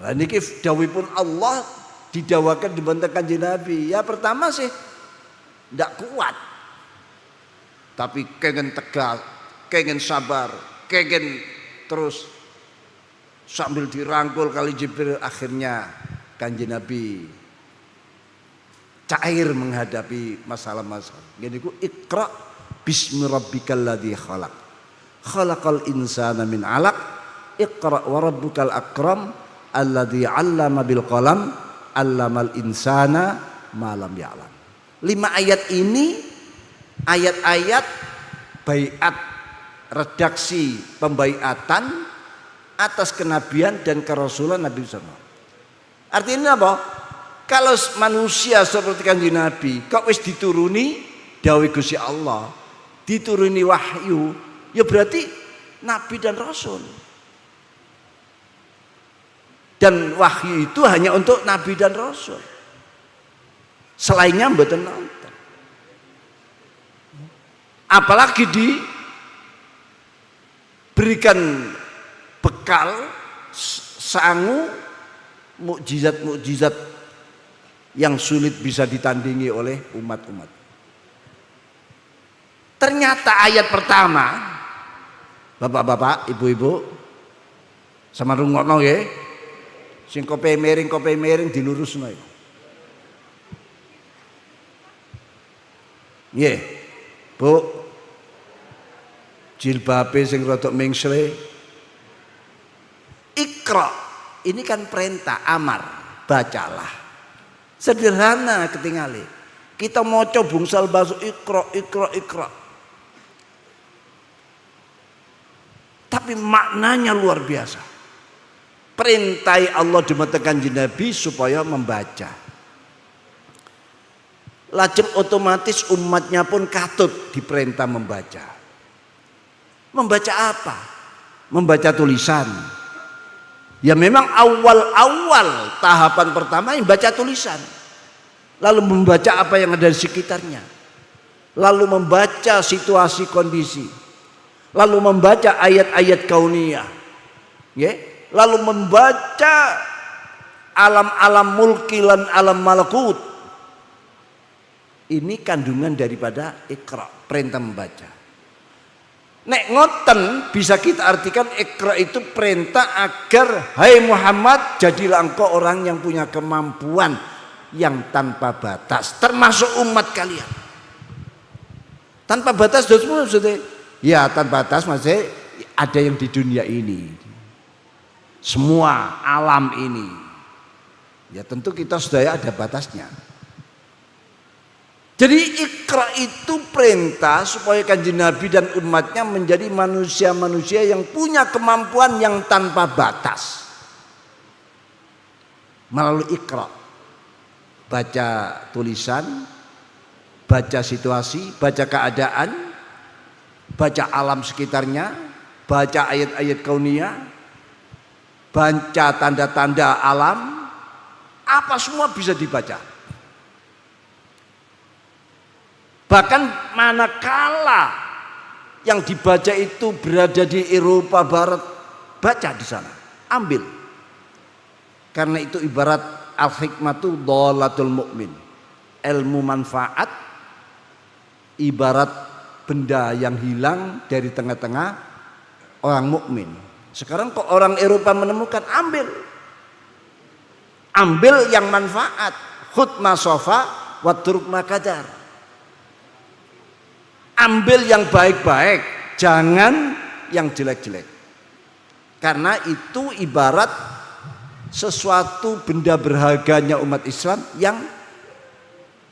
Lah niki dawuhipun Allah didawakan dibantu kanjeng Nabi. Ya pertama sih ndak kuat. Tapi kengen tegar, kengen sabar, kengen terus sambil dirangkul kali Jibril akhirnya kanjeng Nabi cair menghadapi masalah-masalah. Jadi ku Iqra bismi rabbikal ladzi khalaq. Khalaqal insana min 'alaq. Iqra wa rabbukal akram alladzi 'allama bil qalam 'allamal insana ma lam ya'lam. 5 ayat ini ayat-ayat baiat, redaksi pembaiatan atas kenabian dan kerasulan Nabi SAW. Artinya apa? Kalau manusia seperti kanjeng Nabi kok wis dituruni dawuh Gusti Allah, dituruni wahyu, ya berarti nabi dan rasul. Dan wahyu itu hanya untuk nabi dan rasul. Selainnya mboten nonton. Apalagi diberikan bekal sangu mukjizat-mukjizat yang sulit bisa ditandingi oleh umat-umat. Ternyata ayat pertama, bapak-bapak, ibu-ibu, sama rungokno nggih. Sing kope miring dilurusno ya. Nggih. Bu. Jilbabe sing rada mengsle. Iqra. Ini kan perintah, amar, bacalah. Sederhana ketinggali. Kita maca bungsal basu Iqra. Tapi maknanya luar biasa. Perintah Allah dimetekan Nabi supaya membaca. Lajeng otomatis umatnya pun katut diperintah membaca. Membaca apa? Membaca tulisan. Ya memang awal-awal tahapan pertama yang baca tulisan. Lalu membaca apa yang ada di sekitarnya. Lalu membaca situasi kondisi. Lalu membaca ayat-ayat kauniyah. Ya? Lalu membaca alam-alam mulki lan alam malakut. Ini kandungan daripada Iqra, perintah membaca. Nek ngoten bisa kita artikan Iqra itu perintah agar hai Muhammad jadilah engkau orang yang punya kemampuan yang tanpa batas, termasuk umat kalian. Tanpa batas maksudnya ya tanpa batas maksudnya ada yang di dunia ini, semua alam ini ya tentu kita sudah ada batasnya. Jadi Iqra itu perintah supaya kanjeng Nabi dan umatnya menjadi manusia-manusia yang punya kemampuan yang tanpa batas. Melalui Iqra. Baca tulisan, baca situasi, baca keadaan, baca alam sekitarnya, baca ayat-ayat kauniyah, baca tanda-tanda alam, apa semua bisa dibaca. Bahkan manakala yang dibaca itu berada di Eropa Barat, baca di sana, ambil. Karena itu ibarat al-hikmatu dhalatul mu'min. Ilmu manfaat ibarat benda yang hilang dari tengah-tengah orang mukmin. Sekarang kok orang Eropa menemukan, ambil. Ambil yang manfaat. Khud ma sofa wa turuk ma kadar. Ambil yang baik-baik, jangan yang jelek-jelek. Karena itu ibarat sesuatu benda berharganya umat Islam yang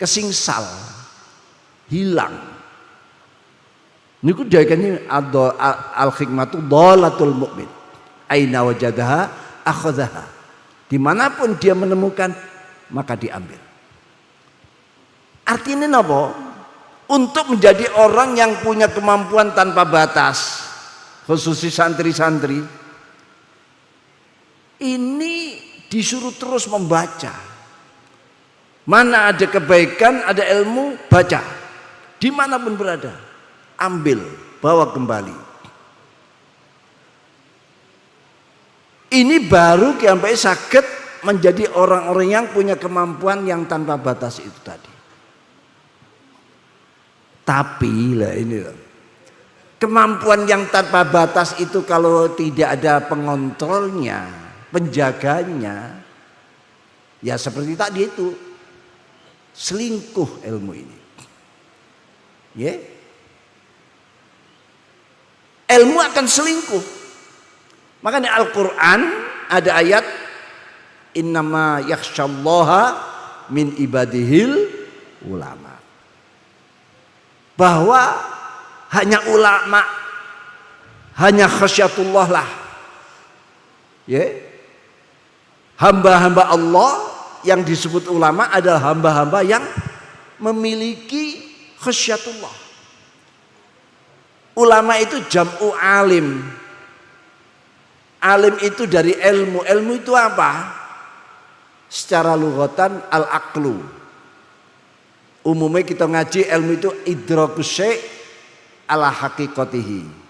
kesingsal, hilang. Niku diakani al-hikmatu dhalatul mu'min. Aina wajadaha akhadhaha. Dimanapun dia menemukan maka diambil. Artinya apa? Untuk menjadi orang yang punya kemampuan tanpa batas, khususnya santri-santri, ini disuruh terus membaca. Mana ada kebaikan, ada ilmu, baca. Dimanapun berada, ambil, bawa kembali. Ini baru sampai sakit menjadi orang-orang yang punya kemampuan yang tanpa batas itu tadi. Tapi lah ini kemampuan yang tanpa batas itu kalau tidak ada pengontrolnya, penjaganya, ya seperti tadi itu selingkuh ilmu ini. Ya, ilmu akan selingkuh. Makanya Al-Quran ada ayat Innama yakhsyallaha min ibadihil ulama. Bahwa hanya ulama, hanya khasyatullah lah. Ya. Hamba-hamba Allah yang disebut ulama adalah hamba-hamba yang memiliki khasyatullah. Ulama itu jam'u alim. Alim itu dari ilmu. Ilmu itu apa? Secara lughatan al-aqlu. Umumnya kita ngaji ilmu itu idrakus syai' ala haqiqatihi.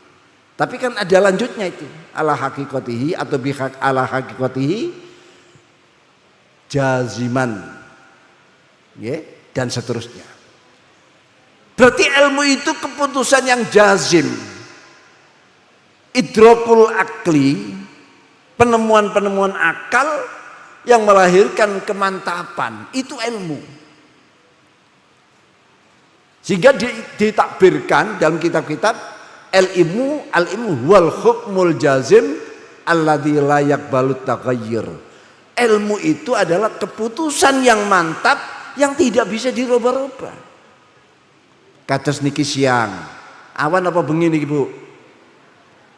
Tapi kan ada lanjutnya itu, ala haqiqatihi atau bihaq ala haqiqatihi jaziman. Ya, dan seterusnya. Berarti ilmu itu keputusan yang jazim. Idrakul akli, penemuan-penemuan akal yang melahirkan kemantapan, itu ilmu. Sehingga ditakbirkan dalam kitab-kitab al-ilmu wal hukmul jazim alladzi la yaqbalu taghayyur. Ilmu itu adalah keputusan yang mantap yang tidak bisa dirubah-rubah. Kados niki siang. Awan apa bengi niki, Bu?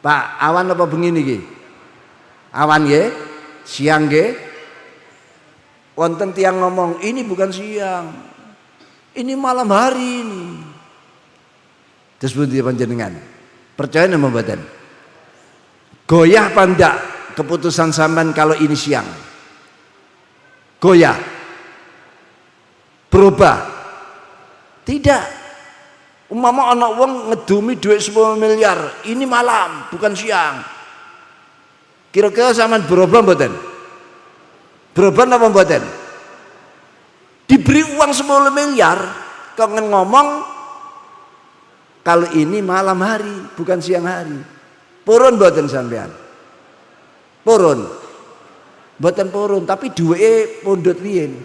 Pak, awan apa bengi niki? Awan nggih? Siang nggih? Wonten tiang ngomong, ini bukan siang. Ini malam hari ini. Terus pundi panjenengan? Percaya napa mboten? Goyah apa ndak keputusan sampean kalau ini siang? Goyah. Berubah. Tidak. Umpama ana wong ngedumi duit 10 miliar, ini malam, bukan siang. Kira-kira sampean berubah mboten? Berubah apa mboten? Diberi uang 10 miliar, kok ngomong kalau ini malam hari, bukan siang hari. Purun mboten sampean? Purun. Mboten purun, tapi duweke pundhut riyin.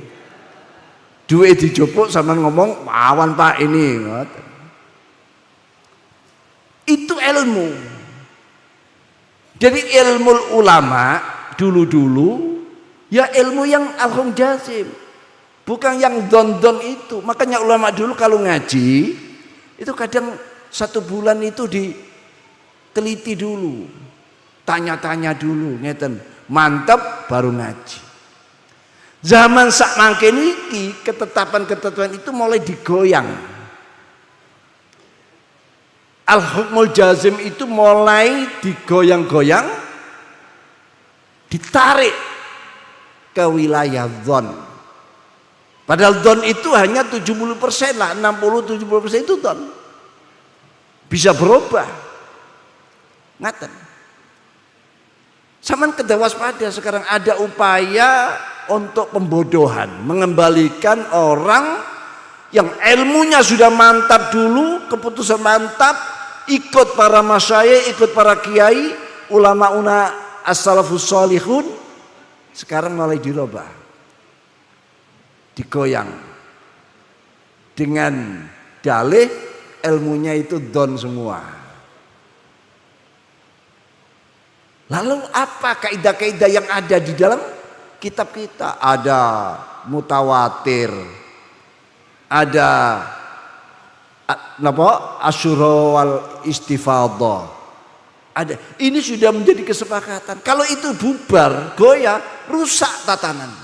Duweke dijupuk sampean ngomong, "Awan Pak ini." Itu ilmu. Jadi ilmu ulama dulu-dulu ya ilmu yang al-hukm jazim. Bukan yang don-don itu. Makanya ulama dulu kalau ngaji itu kadang 1 bulan itu diteliti dulu, tanya-tanya dulu, ngeten, mantap baru ngaji. Zaman sak mangke niki ketetapan-ketetapan itu mulai digoyang. Al-hukmul jazim itu mulai digoyang-goyang, ditarik ke wilayah dhon. Padahal don itu hanya 70% lah, 60-70% itu don. Bisa berubah. Ngaten. Saman kedewaspada sekarang ada upaya untuk pembodohan, mengembalikan orang yang ilmunya sudah mantap dulu, keputusan mantap, ikut para masyayikh, ikut para kiai, ulama-una as-salafus shalihun, sekarang mulai dirubah. Digoyang dengan dalih ilmunya itu don semua. Lalu apa kaidah-kaidah yang ada di dalam kitab kita? Ada mutawatir, ada asyura wal istifadhah. Ada. Ini sudah menjadi kesepakatan. Kalau itu bubar, goyah, rusak tatanan.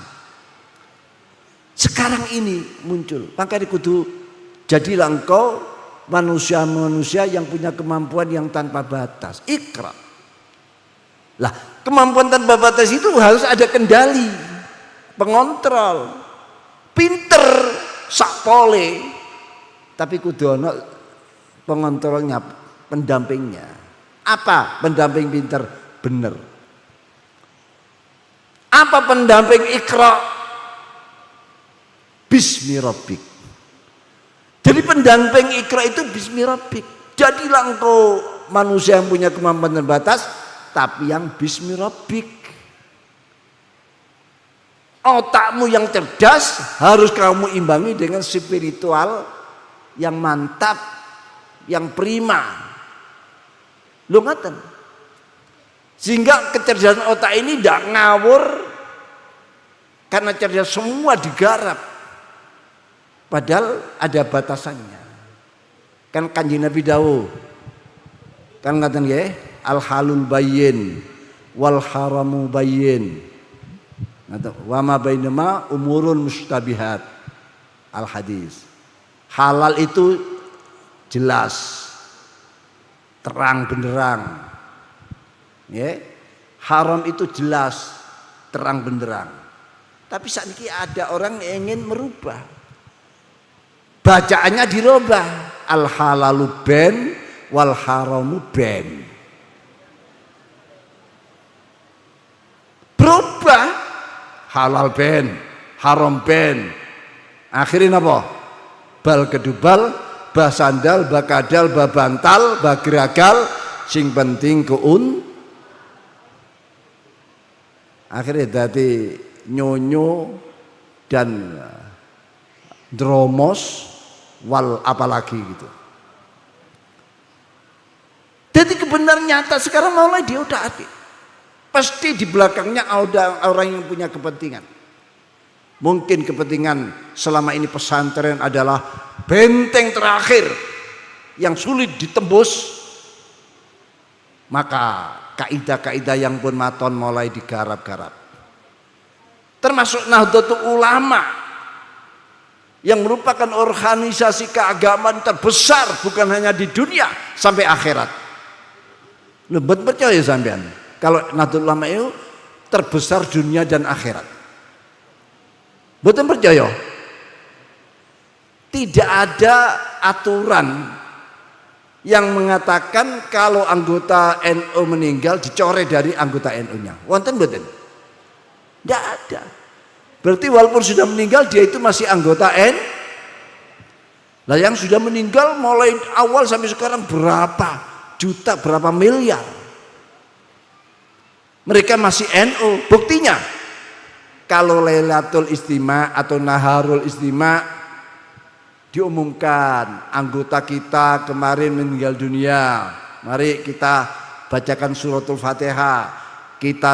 Sekarang ini muncul, makanya kudu jadilah engkau manusia-manusia yang punya kemampuan yang tanpa batas. Iqra. Lah, kemampuan tanpa batas itu harus ada kendali, pengontrol, pinter, sakpole, tapi kudu ono pengontrolnya, pendampingnya. Apa pendamping pinter? Bener. Apa pendamping Iqra? Bismi Rabbik. Jadi pendamping Iqra itu Bismi Rabbik. Jadilah engkau manusia yang punya kemampuan terbatas, tapi yang Bismi Rabbik. Otakmu yang cerdas harus kamu imbangi dengan spiritual yang mantap, yang prima. Lu ngaten. Sehingga kecerdasan otak ini tidak ngawur Karena cerdas semua digarap. Padahal ada batasannya. Kan Kanjeng Nabi dawuh. Kan ngaten nggih, al halul bayyin wal haramu bayyin. Wa ma bainama umurun mustabihat. Al hadis. Halal itu jelas, terang benderang. Ya. Haram itu jelas, terang benderang. Tapi saat ini ada orang yang ingin merubah. Bacaannya dirubah. Al halalu ben wal haramu ben. Berubah. Halal ben, haram ben. Akhirnya apa? Bal kedubal, bah sandal, bah kadal, bah bantal, bah geragal, sing penting keun. Akhirnya dadi nyonyo dan dromos wal apalagi gitu. Jadi kebenaran nyata sekarang mulai dia udah ada. Pasti di belakangnya ada orang yang punya kepentingan. Mungkin kepentingan selama ini pesantren adalah benteng terakhir yang sulit ditembus. Maka kaidah-kaidah yang pun maton mulai digarap-garap. Termasuk Nahdlatul Ulama yang merupakan organisasi keagamaan terbesar bukan hanya di dunia sampai akhirat. Lebet percaya sampean kalau Nahdlatul Ulama itu terbesar dunia dan akhirat. Betul percaya? Tidak ada aturan yang mengatakan kalau anggota NU meninggal dicoret dari anggota NU-nya. Wonten mboten? Tidak ada. Berarti walaupun sudah meninggal dia itu masih anggota NU. Lah yang sudah meninggal mulai awal sampai sekarang berapa juta, berapa miliar. Mereka masih NU. Buktinya kalau Lailatul Istima atau Naharul Istima diumumkan anggota kita kemarin meninggal dunia, mari kita bacakan suratul Fatihah, kita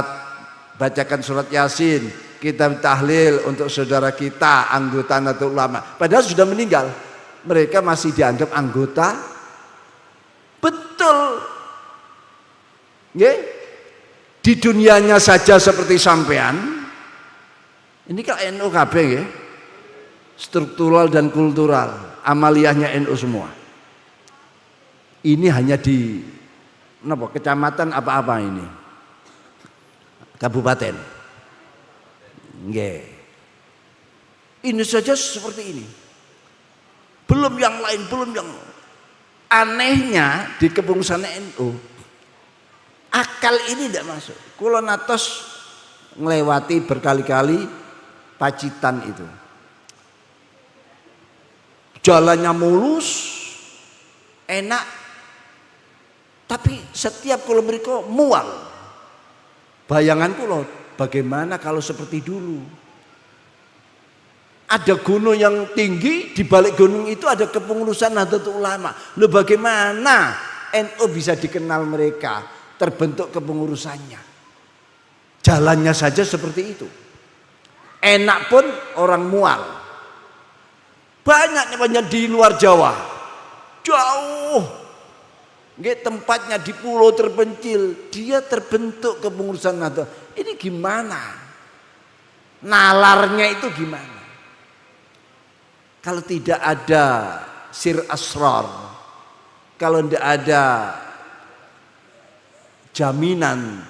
bacakan surat Yasin, kita tahlil untuk saudara kita anggota Nahdlatul Ulama. Padahal sudah meninggal, mereka masih dianggap anggota. Betul. Nggih? Di dunianya saja seperti sampean. Ini kan NU kabeh nggih. Struktural dan kultural, amaliyahnya NU semua. Ini hanya di kecamatan apa-apa ini, kabupaten. Nggih. Ini saja seperti ini. Belum yang lain, belum yang anehnya di kepengurusan NU. Akal ini tidak masuk. Kula natos ngelewati berkali-kali Pacitan itu. Jalannya mulus, enak, tapi setiap kalau mereka mual. Bayanganku loh, bagaimana kalau seperti dulu? Ada gunung yang tinggi, di balik gunung itu ada kepengurusan Nahdlatul Ulama. Loh bagaimana NU bisa dikenal mereka, terbentuk kepengurusannya? Jalannya saja seperti itu. Enak pun orang mual. Banyak di luar Jawa, jauh, tempatnya di pulau terpencil, dia terbentuk kepengurusan Nahdlatul. Ini gimana? Nalarnya itu gimana? Kalau tidak ada sir asrar, kalau tidak ada jaminan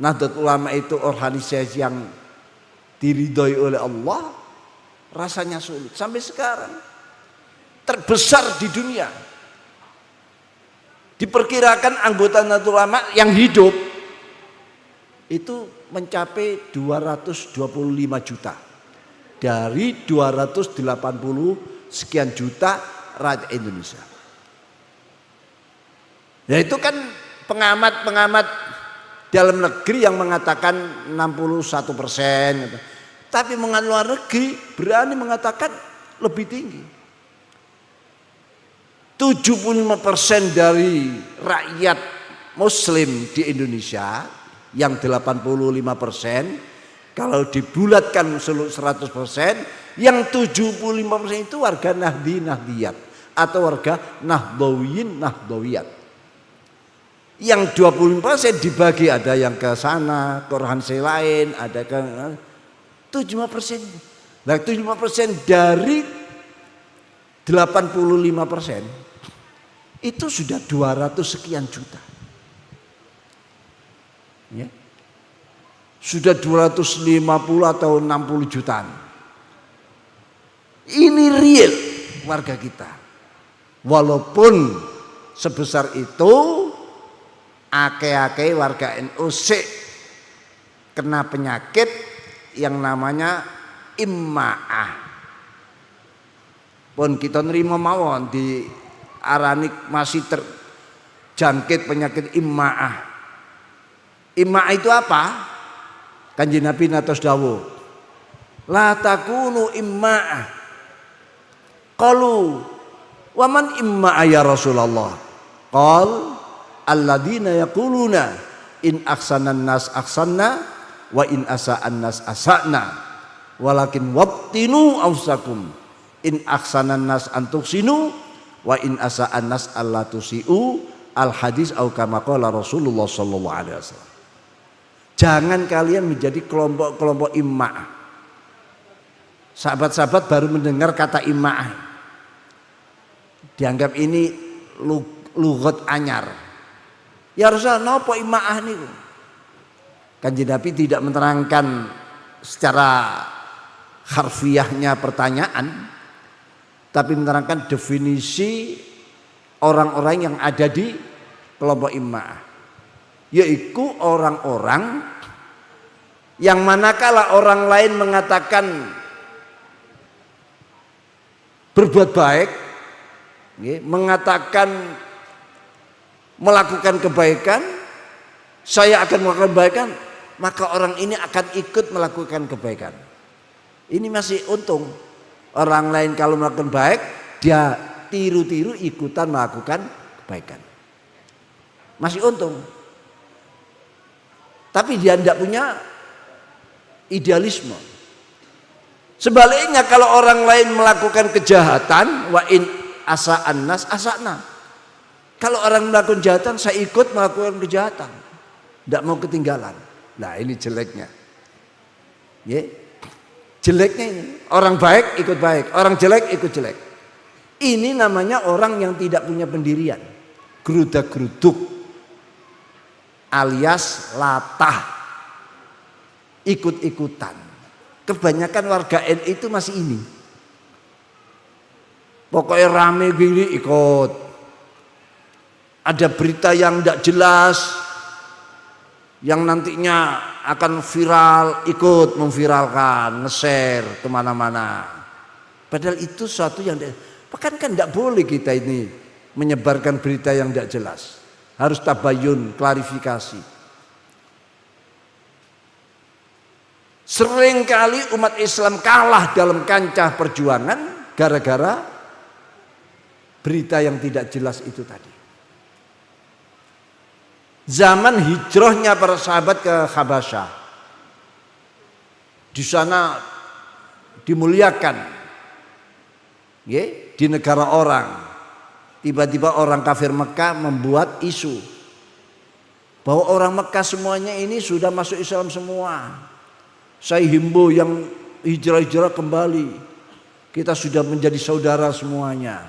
Nahdlatul Ulama itu organisasi yang diridhoi oleh Allah, rasanya sulit sampai sekarang. Terbesar di dunia. Diperkirakan anggota Nahdlatul Ulama yang hidup itu mencapai 225 juta dari 280 sekian juta rakyat Indonesia. Ya itu kan pengamat-pengamat dalam negeri yang mengatakan 61%, tapi mengenai luar negeri berani mengatakan lebih tinggi. 75% dari rakyat Muslim di Indonesia yang 85% Kalau dibulatkan seluruh 100%, yang 75% itu warga Nahdiyat atau warga Nahdawiyat. Yang 25% dibagi, ada yang ke sana, ke organisasi lain, ada ke 75%. Nah, 75% dari 85% itu sudah 200 sekian juta. Ya. Sudah 250 atau 60 jutaan. Ini real warga kita. Walaupun sebesar itu ake-ake warga NU kena penyakit yang namanya imma'ah. Pun kita nerima mawon di arani masih terjangkit penyakit imma'ah. Imma'ah itu apa? Kanjeng Nabi natos dawuh, la takunu imma'ah. Qalu wa man imma'ah ya Rasulullah? Qal alladzina yaquluna in ahsanan nas ahsanna wa in asa'an nas asa'na walakin wabtinu awsakum in ahsanan nas antuksinu wa in asa'an nas allatusi'u. Al hadis au kama qala Rasulullah sallallahu alaihi wasallam. Jangan kalian menjadi kelompok-kelompok imma'ah. Sahabat-sahabat baru mendengar kata imma'ah, dianggap ini lugat anyar. Ya Rasulullah, napa imma'ah niku? Kanjeng Nabi tidak menerangkan secara harfiahnya pertanyaan, tapi menerangkan definisi orang-orang yang ada di kelompok imma'ah, yaitu orang-orang yang manakala orang lain mengatakan berbuat baik, mengatakan melakukan kebaikan, saya akan melakukan kebaikan, maka orang ini akan ikut melakukan kebaikan. Ini masih untung. Orang lain kalau melakukan baik, dia tiru-tiru ikutan melakukan kebaikan. Masih untung. Tapi dia tidak punya idealisme. Sebaliknya kalau orang lain melakukan kejahatan, wa in asa'an nas asa'na. Kalau orang melakukan kejahatan, saya ikut melakukan kejahatan. Tidak mau ketinggalan. Nah, ini jeleknya. Ya. Jeleknya ini. Orang baik ikut baik, orang jelek ikut jelek. Ini namanya orang yang tidak punya pendirian. Gerudak-geruduk alias latah, ikut-ikutan. Kebanyakan warga NU itu masih ini. Pokoknya rame gini ikut. Ada berita yang tidak jelas, yang nantinya akan viral, ikut memviralkan, nge-share kemana-mana. Padahal itu suatu yang kan tidak boleh kita ini menyebarkan berita yang tidak jelas. Harus tabayun, klarifikasi. Seringkali umat Islam kalah dalam kancah perjuangan gara-gara berita yang tidak jelas itu tadi. Zaman hijrahnya para sahabat ke Habasyah, di sana dimuliakan, di negara orang. Tiba-tiba orang kafir Mekah membuat isu bahwa orang Mekah semuanya ini sudah masuk Islam semua. Saya himbau yang hijrah-hijrah kembali. Kita sudah menjadi saudara semuanya.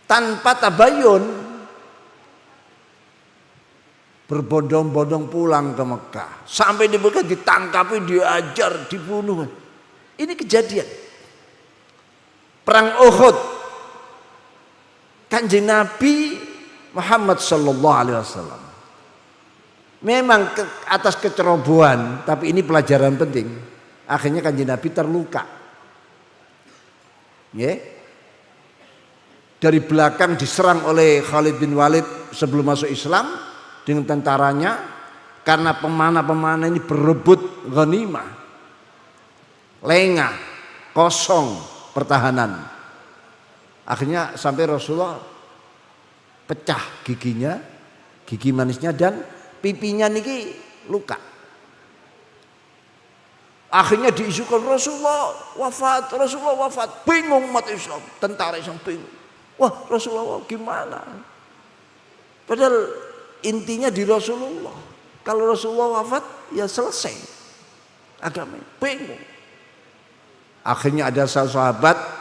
Tanpa tabayun, berbondong-bondong pulang ke Mekah. Sampai di Mekah ditangkapi, diajar, dibunuh. Ini kejadian. Perang Uhud. Kanjeng Nabi Muhammad sallallahu alaihi wasallam memang atas kecerobohan, tapi ini pelajaran penting. Akhirnya Kanjeng Nabi terluka. Dari belakang diserang oleh Khalid bin Walid sebelum masuk Islam dengan tentaranya, karena pemanah-pemanah ini berebut ghanimah, lengah, kosong pertahanan. Akhirnya sampai Rasulullah pecah giginya, gigi manisnya, dan pipinya niki luka. Akhirnya diisukan Rasulullah wafat. Bingung umat Islam, tentara Islam bingung. Wah, Rasulullah gimana? Padahal intinya di Rasulullah. Kalau Rasulullah wafat, ya selesai agama. Bingung. Akhirnya ada sahabat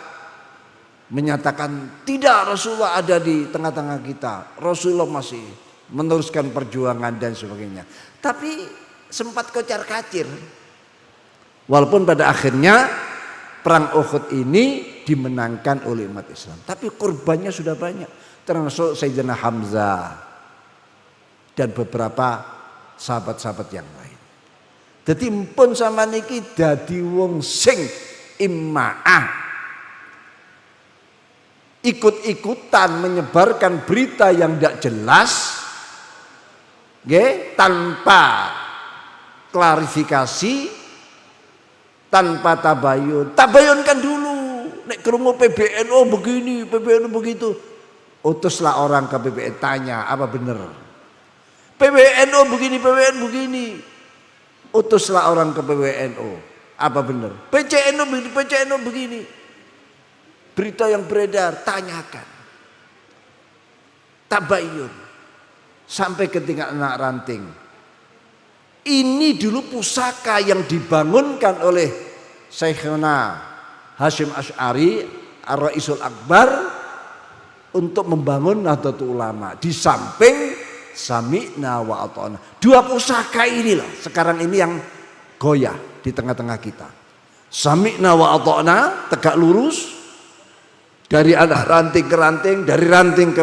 menyatakan tidak, Rasulullah ada di tengah-tengah kita. Rasulullah masih meneruskan perjuangan dan sebagainya. Tapi sempat kocar-kacir. Walaupun pada akhirnya perang Uhud ini dimenangkan oleh umat Islam. Tapi korbannya sudah banyak. Termasuk Sayyidina Hamzah dan beberapa sahabat-sahabat yang lain. Jadi pun sama niki dadi wong sing immaah, ikut-ikutan menyebarkan berita yang tidak jelas, tanpa klarifikasi, tanpa tabayun. Tabayunkan dulu. Nek krungu PBNU begini, PBNU begitu, utuslah orang ke PBNU, tanya apa benar. PBNU begini, utuslah orang ke PBNU, apa benar. PCNU begini. Berita yang beredar, tanyakan. Tabayun. Sampai ke tingkat anak ranting. Ini dulu pusaka yang dibangunkan oleh Syekhuna Hasyim Asy'ari Ar-Raisul Akbar untuk membangun Nahdlatul Ulama. Di samping Sami'na wa Ata'na. Dua pusaka inilah sekarang ini yang goyah di tengah-tengah kita. Sami'na wa Ata'na, tegak lurus. Dari anak ranting ke ranting, dari ranting ke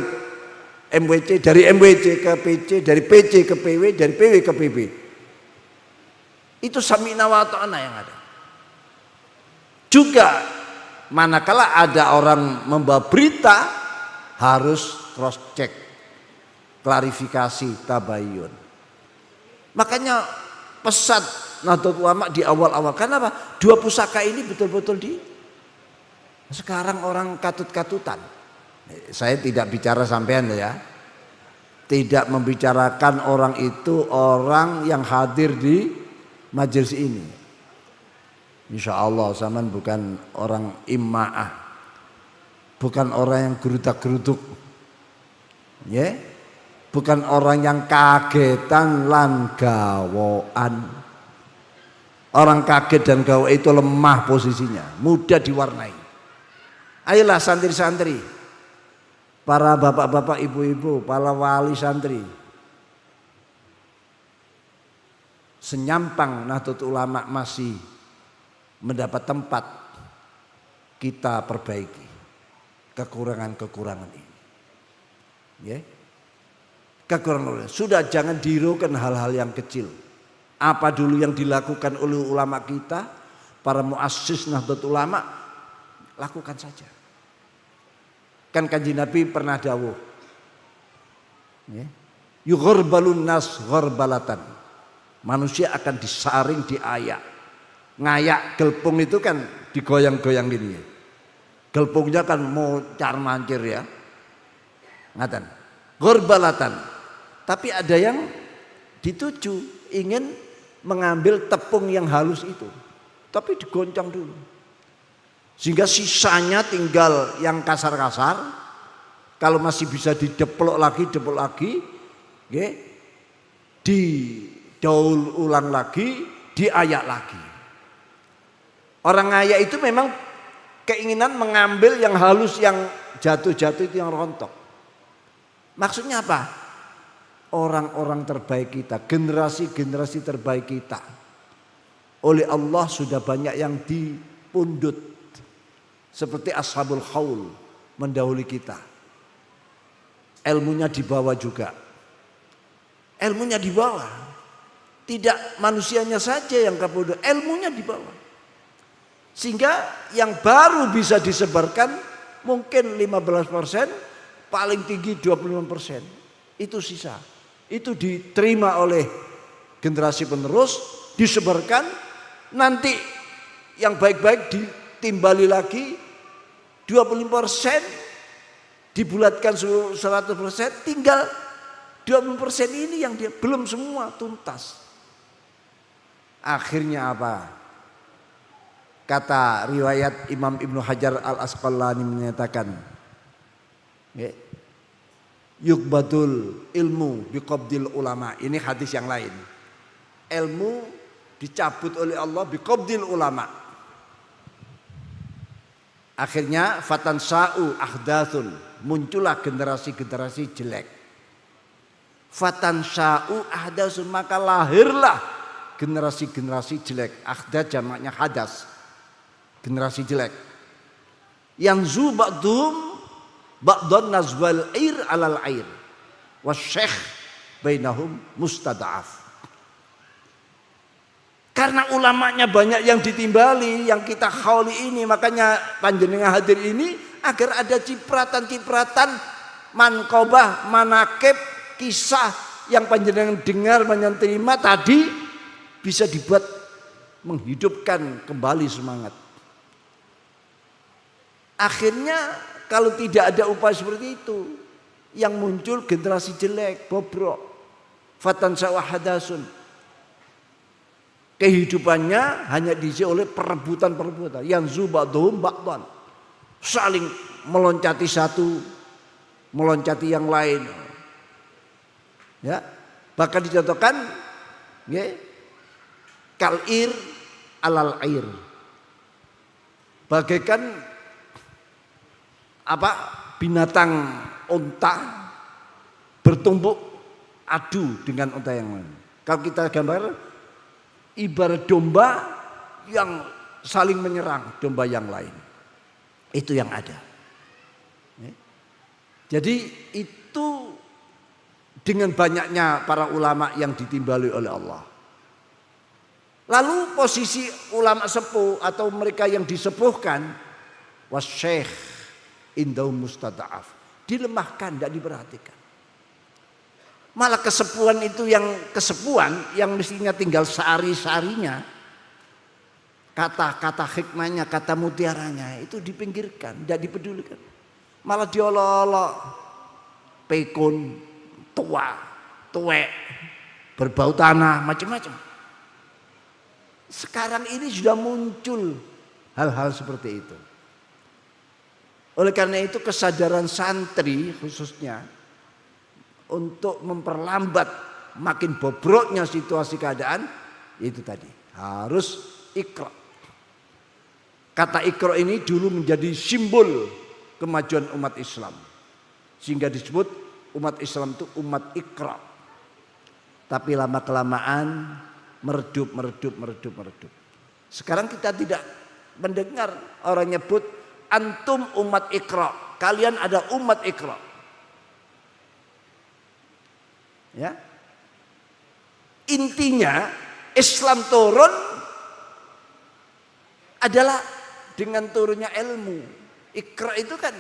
MWC, dari MWC ke PC, dari PC ke PW, dari PW ke PB. Itu Sami'na wa Ata'na yang ada. Juga manakala ada orang membawa berita, harus cross check, klarifikasi, tabayun. Makanya pesat Nahdlatul Ulama di awal-awal, karena apa? Dua pusaka ini betul-betul sekarang orang katut-katutan. Saya tidak bicara sampean ya. Tidak membicarakan orang itu orang yang hadir di majelis ini. Insya Allah zaman bukan orang immaah, bukan orang yang gerudak-geruduk, ya, bukan orang yang kagetan lan gawoan. Orang kaget dan gawa itu lemah posisinya, mudah diwarnai. Ayolah santri-santri, para bapak-bapak, ibu-ibu, para wali santri, senyampang Nahdlatul Ulama masih mendapat tempat, kita perbaiki kekurangan-kekurangan ini. Ya. Kekurangan sudah, jangan dihiraukan hal-hal yang kecil. Apa dulu yang dilakukan oleh ulama kita, para muassis Nahdlatul Ulama, lakukan saja. Kan Kanjeng Nabi pernah dawuh, ya, yughorbalun nas ghorbalatan. Manusia akan disaring, diayak. Ngayak gelpung itu kan digoyang-goyang gini ya. Gelpungnya kan mau mancir ya. Ngatan. Ghorbalatan. Tapi ada yang dituju ingin mengambil tepung yang halus itu. Tapi digoncang dulu. Sehingga sisanya tinggal yang kasar-kasar. Kalau masih bisa dideplok lagi, okay, didaur ulang lagi, diayak lagi. Orang ngayak itu memang keinginan mengambil yang halus, yang jatuh-jatuh itu yang rontok. Maksudnya apa? Orang-orang terbaik kita, generasi-generasi terbaik kita, oleh Allah sudah banyak yang dipundut. Seperti Ashabul Haul mendahului kita. Ilmunya dibawa juga. Ilmunya dibawa. Tidak manusianya saja yang kapundut, ilmunya dibawa. Sehingga yang baru bisa disebarkan mungkin 15%, paling tinggi 25%. Itu sisa. Itu diterima oleh generasi penerus, disebarkan, nanti yang baik-baik ditimbali lagi 25%, dibulatkan 100%, tinggal 20% ini yang dia belum semua tuntas. Akhirnya apa? Kata riwayat Imam Ibnu Hajar Al-Asqalani menyatakan, yukbadul ilmu biqabdil ulama. Ini hadis yang lain. Ilmu dicabut oleh Allah biqabdil ulama. Akhirnya fatan sa'u ahdathun, muncullah generasi-generasi jelek. Fatan sa'u ahdathun, maka lahirlah generasi-generasi jelek. Ahdath jamaknya hadas, generasi jelek. Yang zu ba'dun nazwal air alal air wasyekh bainahum mustada'af. Karena ulamanya banyak yang ditimbali, yang kita khawli ini, makanya panjenengan hadir ini agar ada cipratan-cipratan manqobah, manakib, kisah yang panjenengan dengar, panjenengan terima tadi bisa dibuat menghidupkan kembali semangat. Akhirnya kalau tidak ada upaya seperti itu, yang muncul generasi jelek, bobrok, fatan sawahadasun. Kehidupannya hanya diisi oleh perebutan-perebutan. Yang zubadhum ba'dan, saling meloncati satu, meloncati yang lain. Ya, bahkan dicontohkan, ya, kalir alal air, bagaikan binatang unta bertumbuk adu dengan unta yang lain. Kalau kita gambar ibarat domba yang saling menyerang domba yang lain. Itu yang ada. Jadi itu dengan banyaknya para ulama yang ditimbali oleh Allah. Lalu posisi ulama sepuh atau mereka yang disepuhkan, wasyekh indau mustada'af, dilemahkan, tidak diperhatikan. Malah kesepuhan itu yang mestinya tinggal sehari-harinya, kata-kata hikmahnya, kata mutiaranya itu dipinggirkan, tidak dipedulikan. Malah diolok-olok, pekun, tua, tuwek, berbau tanah, macam-macam. Sekarang ini sudah muncul hal-hal seperti itu. Oleh karena itu kesadaran santri khususnya untuk memperlambat makin bobroknya situasi keadaan, itu tadi harus iqra. Kata iqra ini dulu menjadi simbol kemajuan umat Islam, sehingga disebut umat Islam itu umat iqra. Tapi lama kelamaan meredup. Sekarang kita tidak mendengar orang nyebut antum umat iqra, kalian ada umat iqra. Ya. Intinya Islam turun adalah dengan turunnya ilmu. Iqra itu kan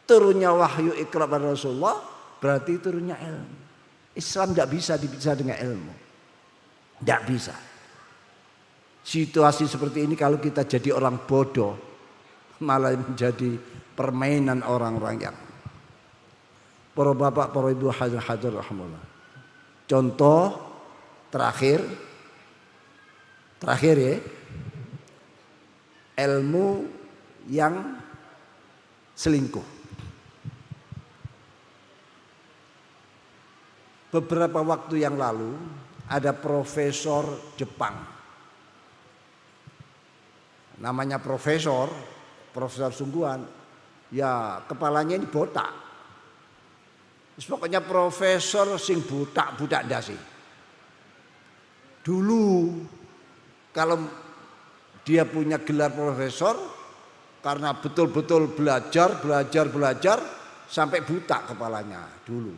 turunnya wahyu iqra pada Rasulullah, berarti turunnya ilmu. Islam tidak bisa dipisah dengan ilmu. Tidak bisa. Situasi seperti ini kalau kita jadi orang bodoh, malah menjadi permainan orang-orang yang para bapak, para ibu hadir rahmatullah. Contoh terakhir ya, ilmu yang selingkuh. Beberapa waktu yang lalu ada profesor Jepang, namanya profesor sungguhan, ya kepalanya ini botak. Pokoknya profesor sing budak ndasi. Dulu kalau dia punya gelar profesor karena betul-betul belajar sampai buta kepalanya dulu.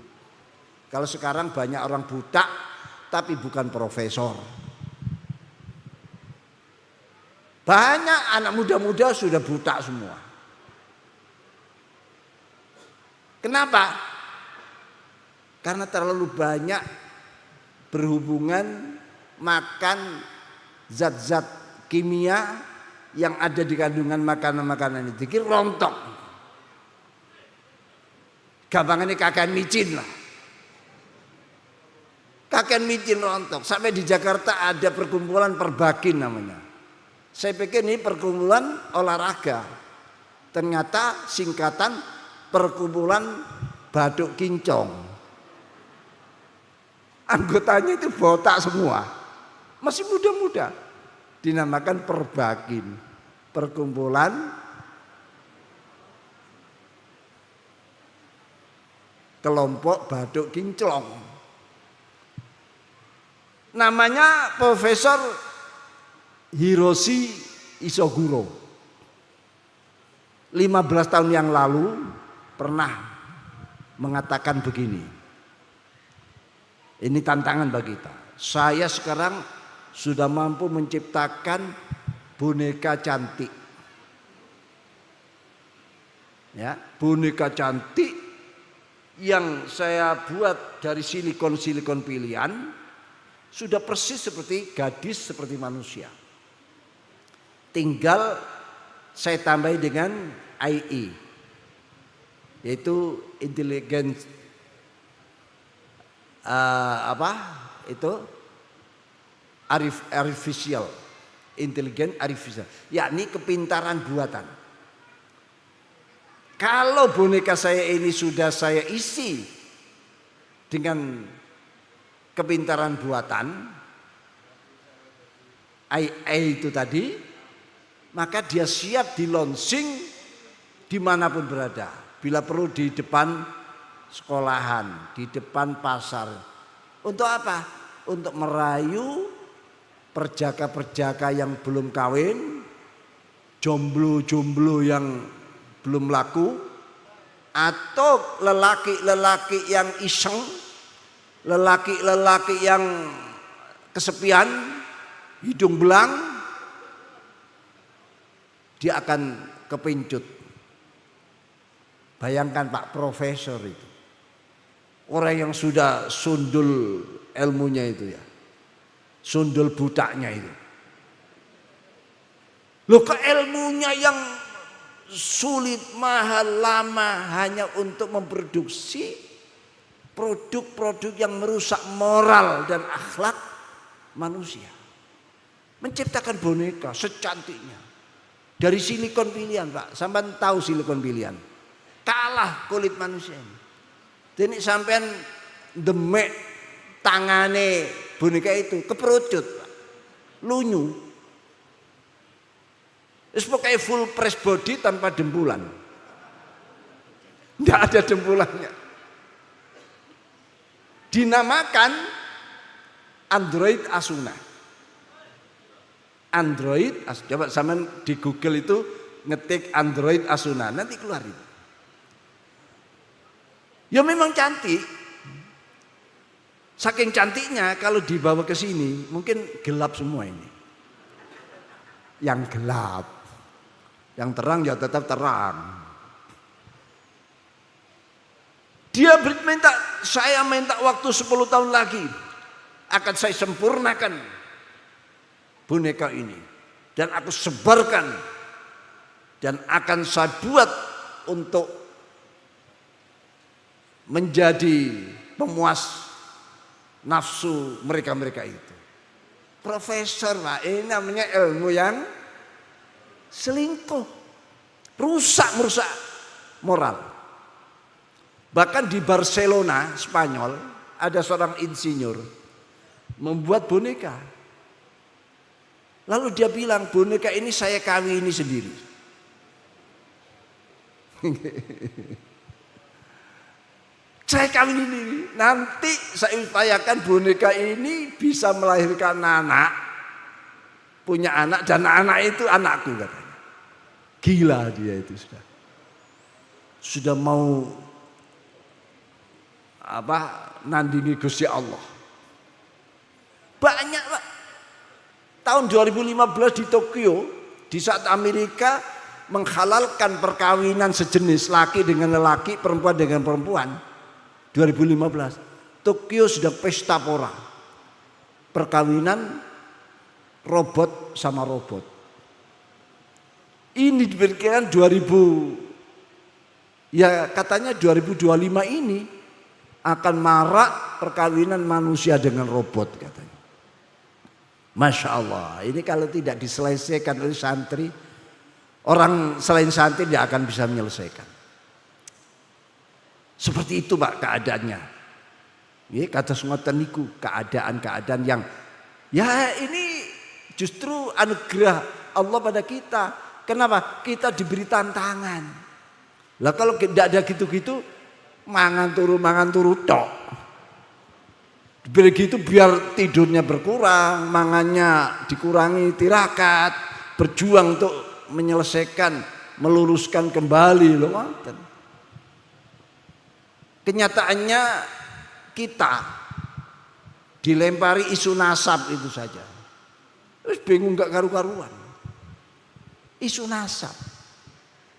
Kalau sekarang banyak orang buta tapi bukan profesor. Banyak anak muda-muda sudah buta semua. Kenapa? Karena terlalu banyak berhubungan makan zat-zat kimia yang ada di kandungan makanan-makanan itu. Dikir rontok. Gampangannya kakean micin lah. Kakean micin rontok. Sampai di Jakarta ada perkumpulan Perbakin namanya. Saya pikir ini perkumpulan olahraga. Ternyata singkatan perkumpulan baduk kincong. Anggotanya itu botak semua. Masih muda-muda. Dinamakan Perbakin. Perkumpulan kelompok baduk kinclong. Namanya Profesor Hiroshi Isoguro. 15 tahun yang lalu pernah mengatakan begini. Ini tantangan bagi kita. Saya sekarang sudah mampu menciptakan boneka cantik. Ya, boneka cantik yang saya buat dari silikon pilihan sudah persis seperti gadis, seperti manusia. Tinggal saya tambahi dengan IE, yaitu intelligence artificial, intelligent artificial, yakni kepintaran buatan. Kalau boneka saya ini sudah saya isi dengan kepintaran buatan AI itu tadi, maka dia siap di launching dimanapun berada. Bila perlu di depan sekolahan, di depan pasar. Untuk apa? Untuk merayu perjaka-perjaka yang belum kawin, jomblo-jomblo yang belum laku, atau lelaki-lelaki yang iseng, lelaki-lelaki yang kesepian, hidung belang, dia akan kepincut. Bayangkan Pak Profesor itu, orang yang sudah sundul ilmunya itu ya, sundul butaknya itu. Loh, ke ilmunya yang sulit, mahal, lama hanya untuk memproduksi produk-produk yang merusak moral dan akhlak manusia. Menciptakan boneka secantiknya dari silikon pilihan, Pak. Sampean tahu silikon pilihan? Kalah kulit manusia ini. Jadi sampean demek tangane boneka itu keperucut, Pak. Lunyu. Terus pakai full press body tanpa dempulan. Tidak ada dempulannya. Dinamakan Android Asuna. Android, coba sama di Google itu ngetik Android Asuna, nanti keluar itu. Ya memang cantik. Saking cantiknya kalau dibawa ke sini mungkin gelap semua ini. Yang gelap. Yang terang ya tetap terang. Dia saya minta waktu 10 tahun lagi. Akan saya sempurnakan boneka ini. Dan aku sebarkan. Dan akan saya buat untuk menjadi pemuas nafsu mereka-mereka itu. Profesor, Pak, ini namanya ilmu yang selingkuh, merusak moral. Bahkan di Barcelona, Spanyol, ada seorang insinyur membuat boneka. Lalu dia bilang, boneka ini saya kawini sendiri. Saya kawin ini, nanti saya upayakan boneka ini bisa melahirkan anak, punya anak, dan anak itu anakku, katanya. Gila dia itu sudah mau nandingi Gusti Allah. Banyak, Pak. Tahun 2015 di Tokyo, di saat Amerika menghalalkan perkawinan sejenis, laki dengan laki, perempuan dengan perempuan. 2015 Tokyo sudah pesta pora perkawinan robot sama robot. Ini diperkirakan 2025 ini akan marak perkawinan manusia dengan robot, katanya. Masya Allah, ini kalau tidak diselesaikan oleh santri, orang selain santri tidak akan bisa menyelesaikan. Seperti itu Pak keadaannya. Ya, kata semata niku keadaan-keadaan yang ya ini justru anugerah Allah pada kita. Kenapa? Kita diberi tantangan. Lah kalau tidak ada gitu-gitu, mangan turu tok. Begitu biar tidurnya berkurang, mangannya dikurangi, tirakat, berjuang untuk menyelesaikan, meluruskan kembali loh. Kenyataannya kita dilempari isu nasab itu saja. Terus bingung gak karu-karuan. Isu nasab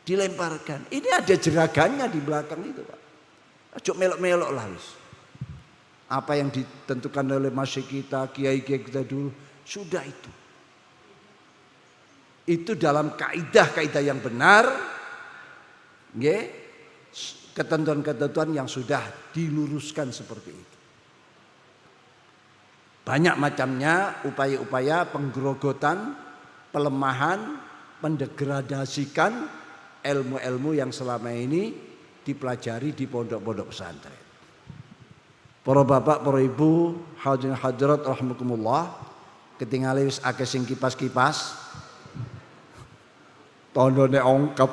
dilemparkan. Ini ada jeragannya di belakang itu Pak. Ajok melok-melok lah wis. Apa yang ditentukan oleh masyayikh kita, kiai-kiai kita dulu, sudah itu. Itu dalam kaidah-kaidah yang benar, ketentuan-ketentuan yang sudah diluruskan seperti itu. Banyak macamnya upaya-upaya penggerogotan, pelemahan, mendegradasikan ilmu-ilmu yang selama ini dipelajari di pondok-pondok pesantren. Para bapak, para ibu, hadirin hadirat rahimakumullah, ketinggalan wis akeh sing kipas-kipas, tondone ongkep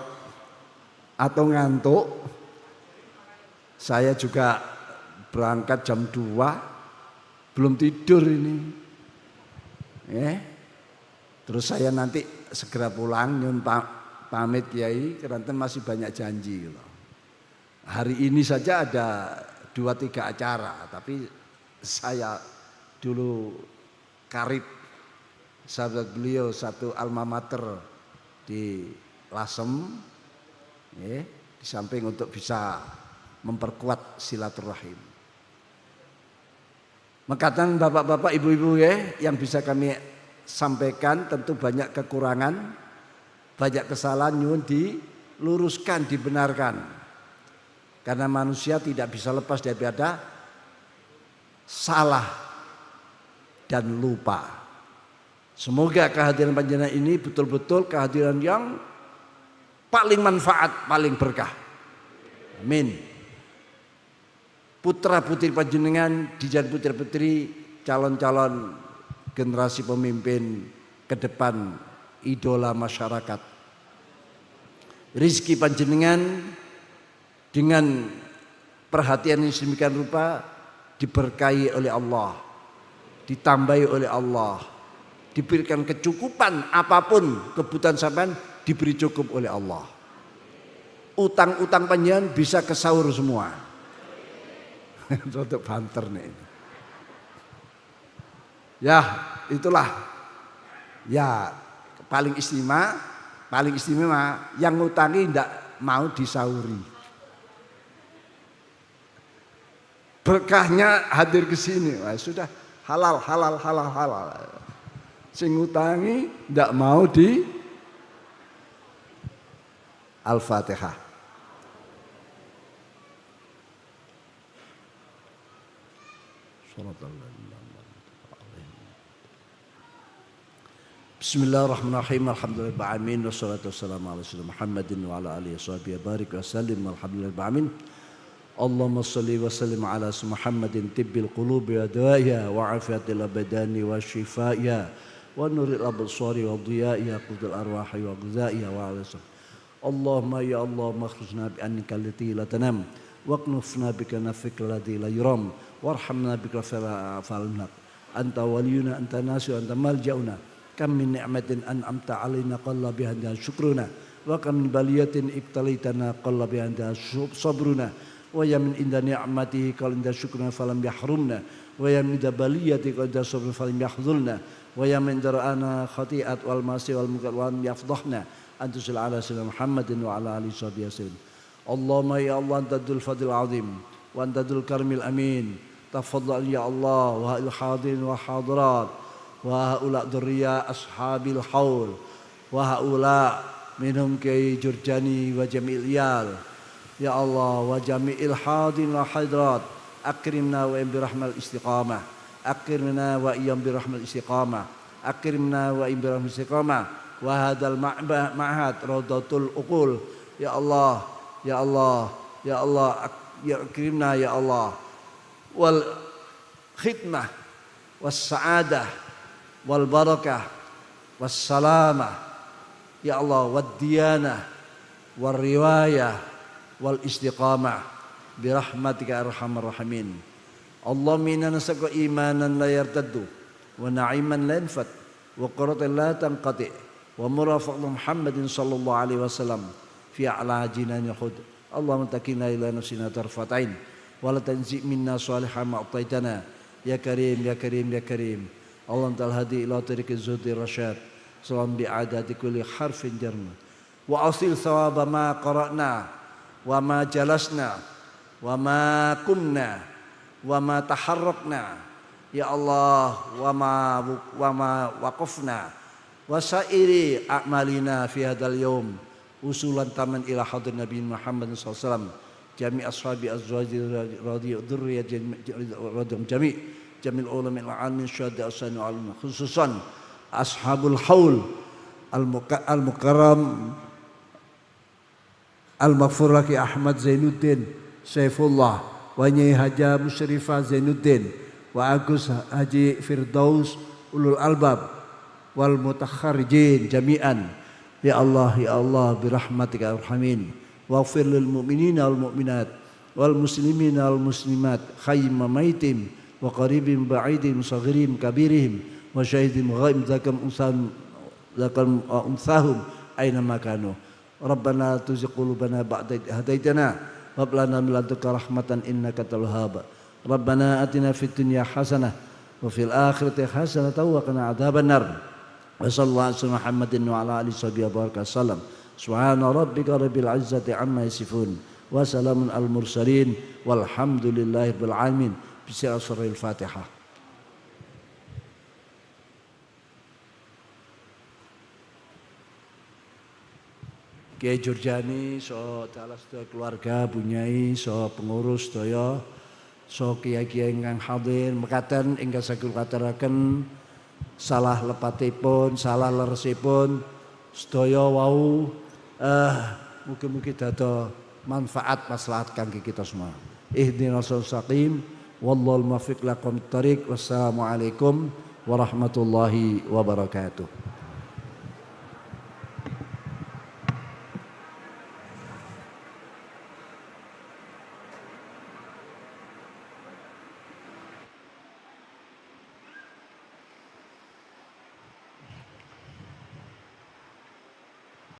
atau ngantuk. Saya juga berangkat jam 2, belum tidur ini. Terus saya nanti segera pulang, nyun pamit Kiai, karena masih banyak janji loh. Hari ini saja ada 2-3 acara, tapi saya dulu karib sahabat beliau satu alma mater di Lasem, di samping untuk bisa memperkuat silaturahim. Makatan bapak-bapak, ibu-ibu yang bisa kami sampaikan, tentu banyak kekurangan, banyak kesalahan, nyuwun diluruskan, dibenarkan. Karena manusia tidak bisa lepas daripada salah dan lupa. Semoga kehadiran panjenengan ini betul-betul kehadiran yang paling manfaat, paling berkah. Amin. Putra putri panjenengan, dijan putra putri, calon-calon generasi pemimpin ke depan, idola masyarakat. Rizki panjenengan dengan perhatian yang sedemikian rupa diberkahi oleh Allah, ditambahi oleh Allah, diberikan kecukupan apapun kebutuhan sampean diberi cukup oleh Allah. Utang-utang panjenengan bisa ke sahur semua. Untuk banter nih. Ya, itulah. Ya, paling istimewa yang ngutangi tidak mau disauri. Berkahnya hadir ke sini, sudah halal. Sing ngutangi ndak mau di Al-Fatihah. Bismillahirrahmanirrahim. Alhamdulillahirabbil alamin wassalatu wassalamu ala sayyidina Muhammadin wa ala alihi washabihi barik wa sallim. Alhamdulillahirabbil alamin. Allahumma salli wa sallim ala Muhammadin tibbil qulubi wa dawaiha wa afiyatil abdani wa shifaiha wa nuril absari wa dhiyaiha qudul arwahi wa ghuzaiha wa ala Allahumma ya Allah makhrujna bi annika allati la tanam wa qnufna bika nafika alladhi la yuram warhamna bika falnak anta waliyuna anta nasu anta maljauna kam min ni'matin an'amta alaina qalla biha syukruna wa kam min baliyatin ibtalaitana qalla biha sabruna wa ya min inda ni'matihi qal inda syukrina falam yahrumna wa ya min inda baliyati qal inda sabrina falam yahzulna wa ya min dara'ana khati'at wal masi wal munkar wa yafdahna antusil ala sayyidina Muhammadin wa ala alihi wasallam. Allahumma ya Allah anta dzul fadil azim wa anta dzul karimil amin. Tafaddal ya Allah wa al hadirin wa hadirat wa haula dzurriya ashabil haul wa haula minhum kai Jurjani wa Jamil Iyal. Ya Allah wa jami'il hadirin wa hadirat akrimna wa bi rahmal istiqamah akrimna wa iyam bi rahmal istiqamah akrimna wa ibrahim istiqamah wa hadal ma'had raudatul uqul. Ya Allah, ya Allah, ya Allah, ya akrimna ya Allah. Wal khidmah was sa'adah wal barakah was salamah ya Allah, wad diyanah wal riwayah wal istiqamah birahmatika arhamar rahimin. Allahumma inna nas'aluka imanan la yartaddu wa na'iman la yanfad wa qurratan la tanqati wa murafaqata Muhammadin sallallahu alaihi wasallam fi a'la jinanil khud. Allahumma takilna ila nafsina tarfatain wa la tanzi' minna salihan ma ataitana ya karim ya karim ya karim. Allahumma tal hadi ila tariqiz zuhdi rasyad salam bi adati kulli harfin jarna wa asil thawaba ma qara'na wa ma jalasna wa ma kumna wa ma taharrakna ya Allah wa ma waqafna wa sairi a'malina fi hadzal yaum usulan taman ila hadir Nabi Muhammad sallallahu alaihi wasallam jami' ashabi azwaji radhiyallahu dzurriyyat jami' ulama al-alamin syuhada asani alim khususan ashabul haul al-mukarram al-maghfur laki Ahmad Zainuddin Saifullah wa Nyai Haja Musyrifah Zainuddin wa Agus Haji Firdaus ulul albab wal mutakharijin jami'an ya Allah birahmatika arhamin waghfir lil mu'minina wal mu'minat wal muslimina wal muslimat khayyim maitim wa qaribim ba'idin saghirim kabirihim wa syahidin ghaib zakam unsahum aina makanu. Rabbana tuzigh qulubana ba'da idh hadaitana wa hab lana min ladunka rahmatan innaka antal wahhab. Rabbana atina fid dunya hasanah wa fil akhirati hasanah wa qina adzabannar. Wa sallallahu alaihi Muhammadin wa ala alihi wa baraka sallam. Subhana rabbika rabbil izzati amma yasifun wa salamun al mursalin walhamdulillahi rabbil alamin. Bismillahirrahmanirrahim. Fatihah. Kiai Jurjani, so dalah sedaya keluarga, bunyai, so pengurus sedaya, so kiai-kiai ingkang hadir mekaten ingkang saged kateraken salah lepatipun, salah leresipun sedaya wau mugi-mugi dados manfaat maslahat kangge kita semua. Ihdinas siratal wallahul muwaffiq lakum thariq. Wassalamualaikum warahmatullahi wabarakatuh.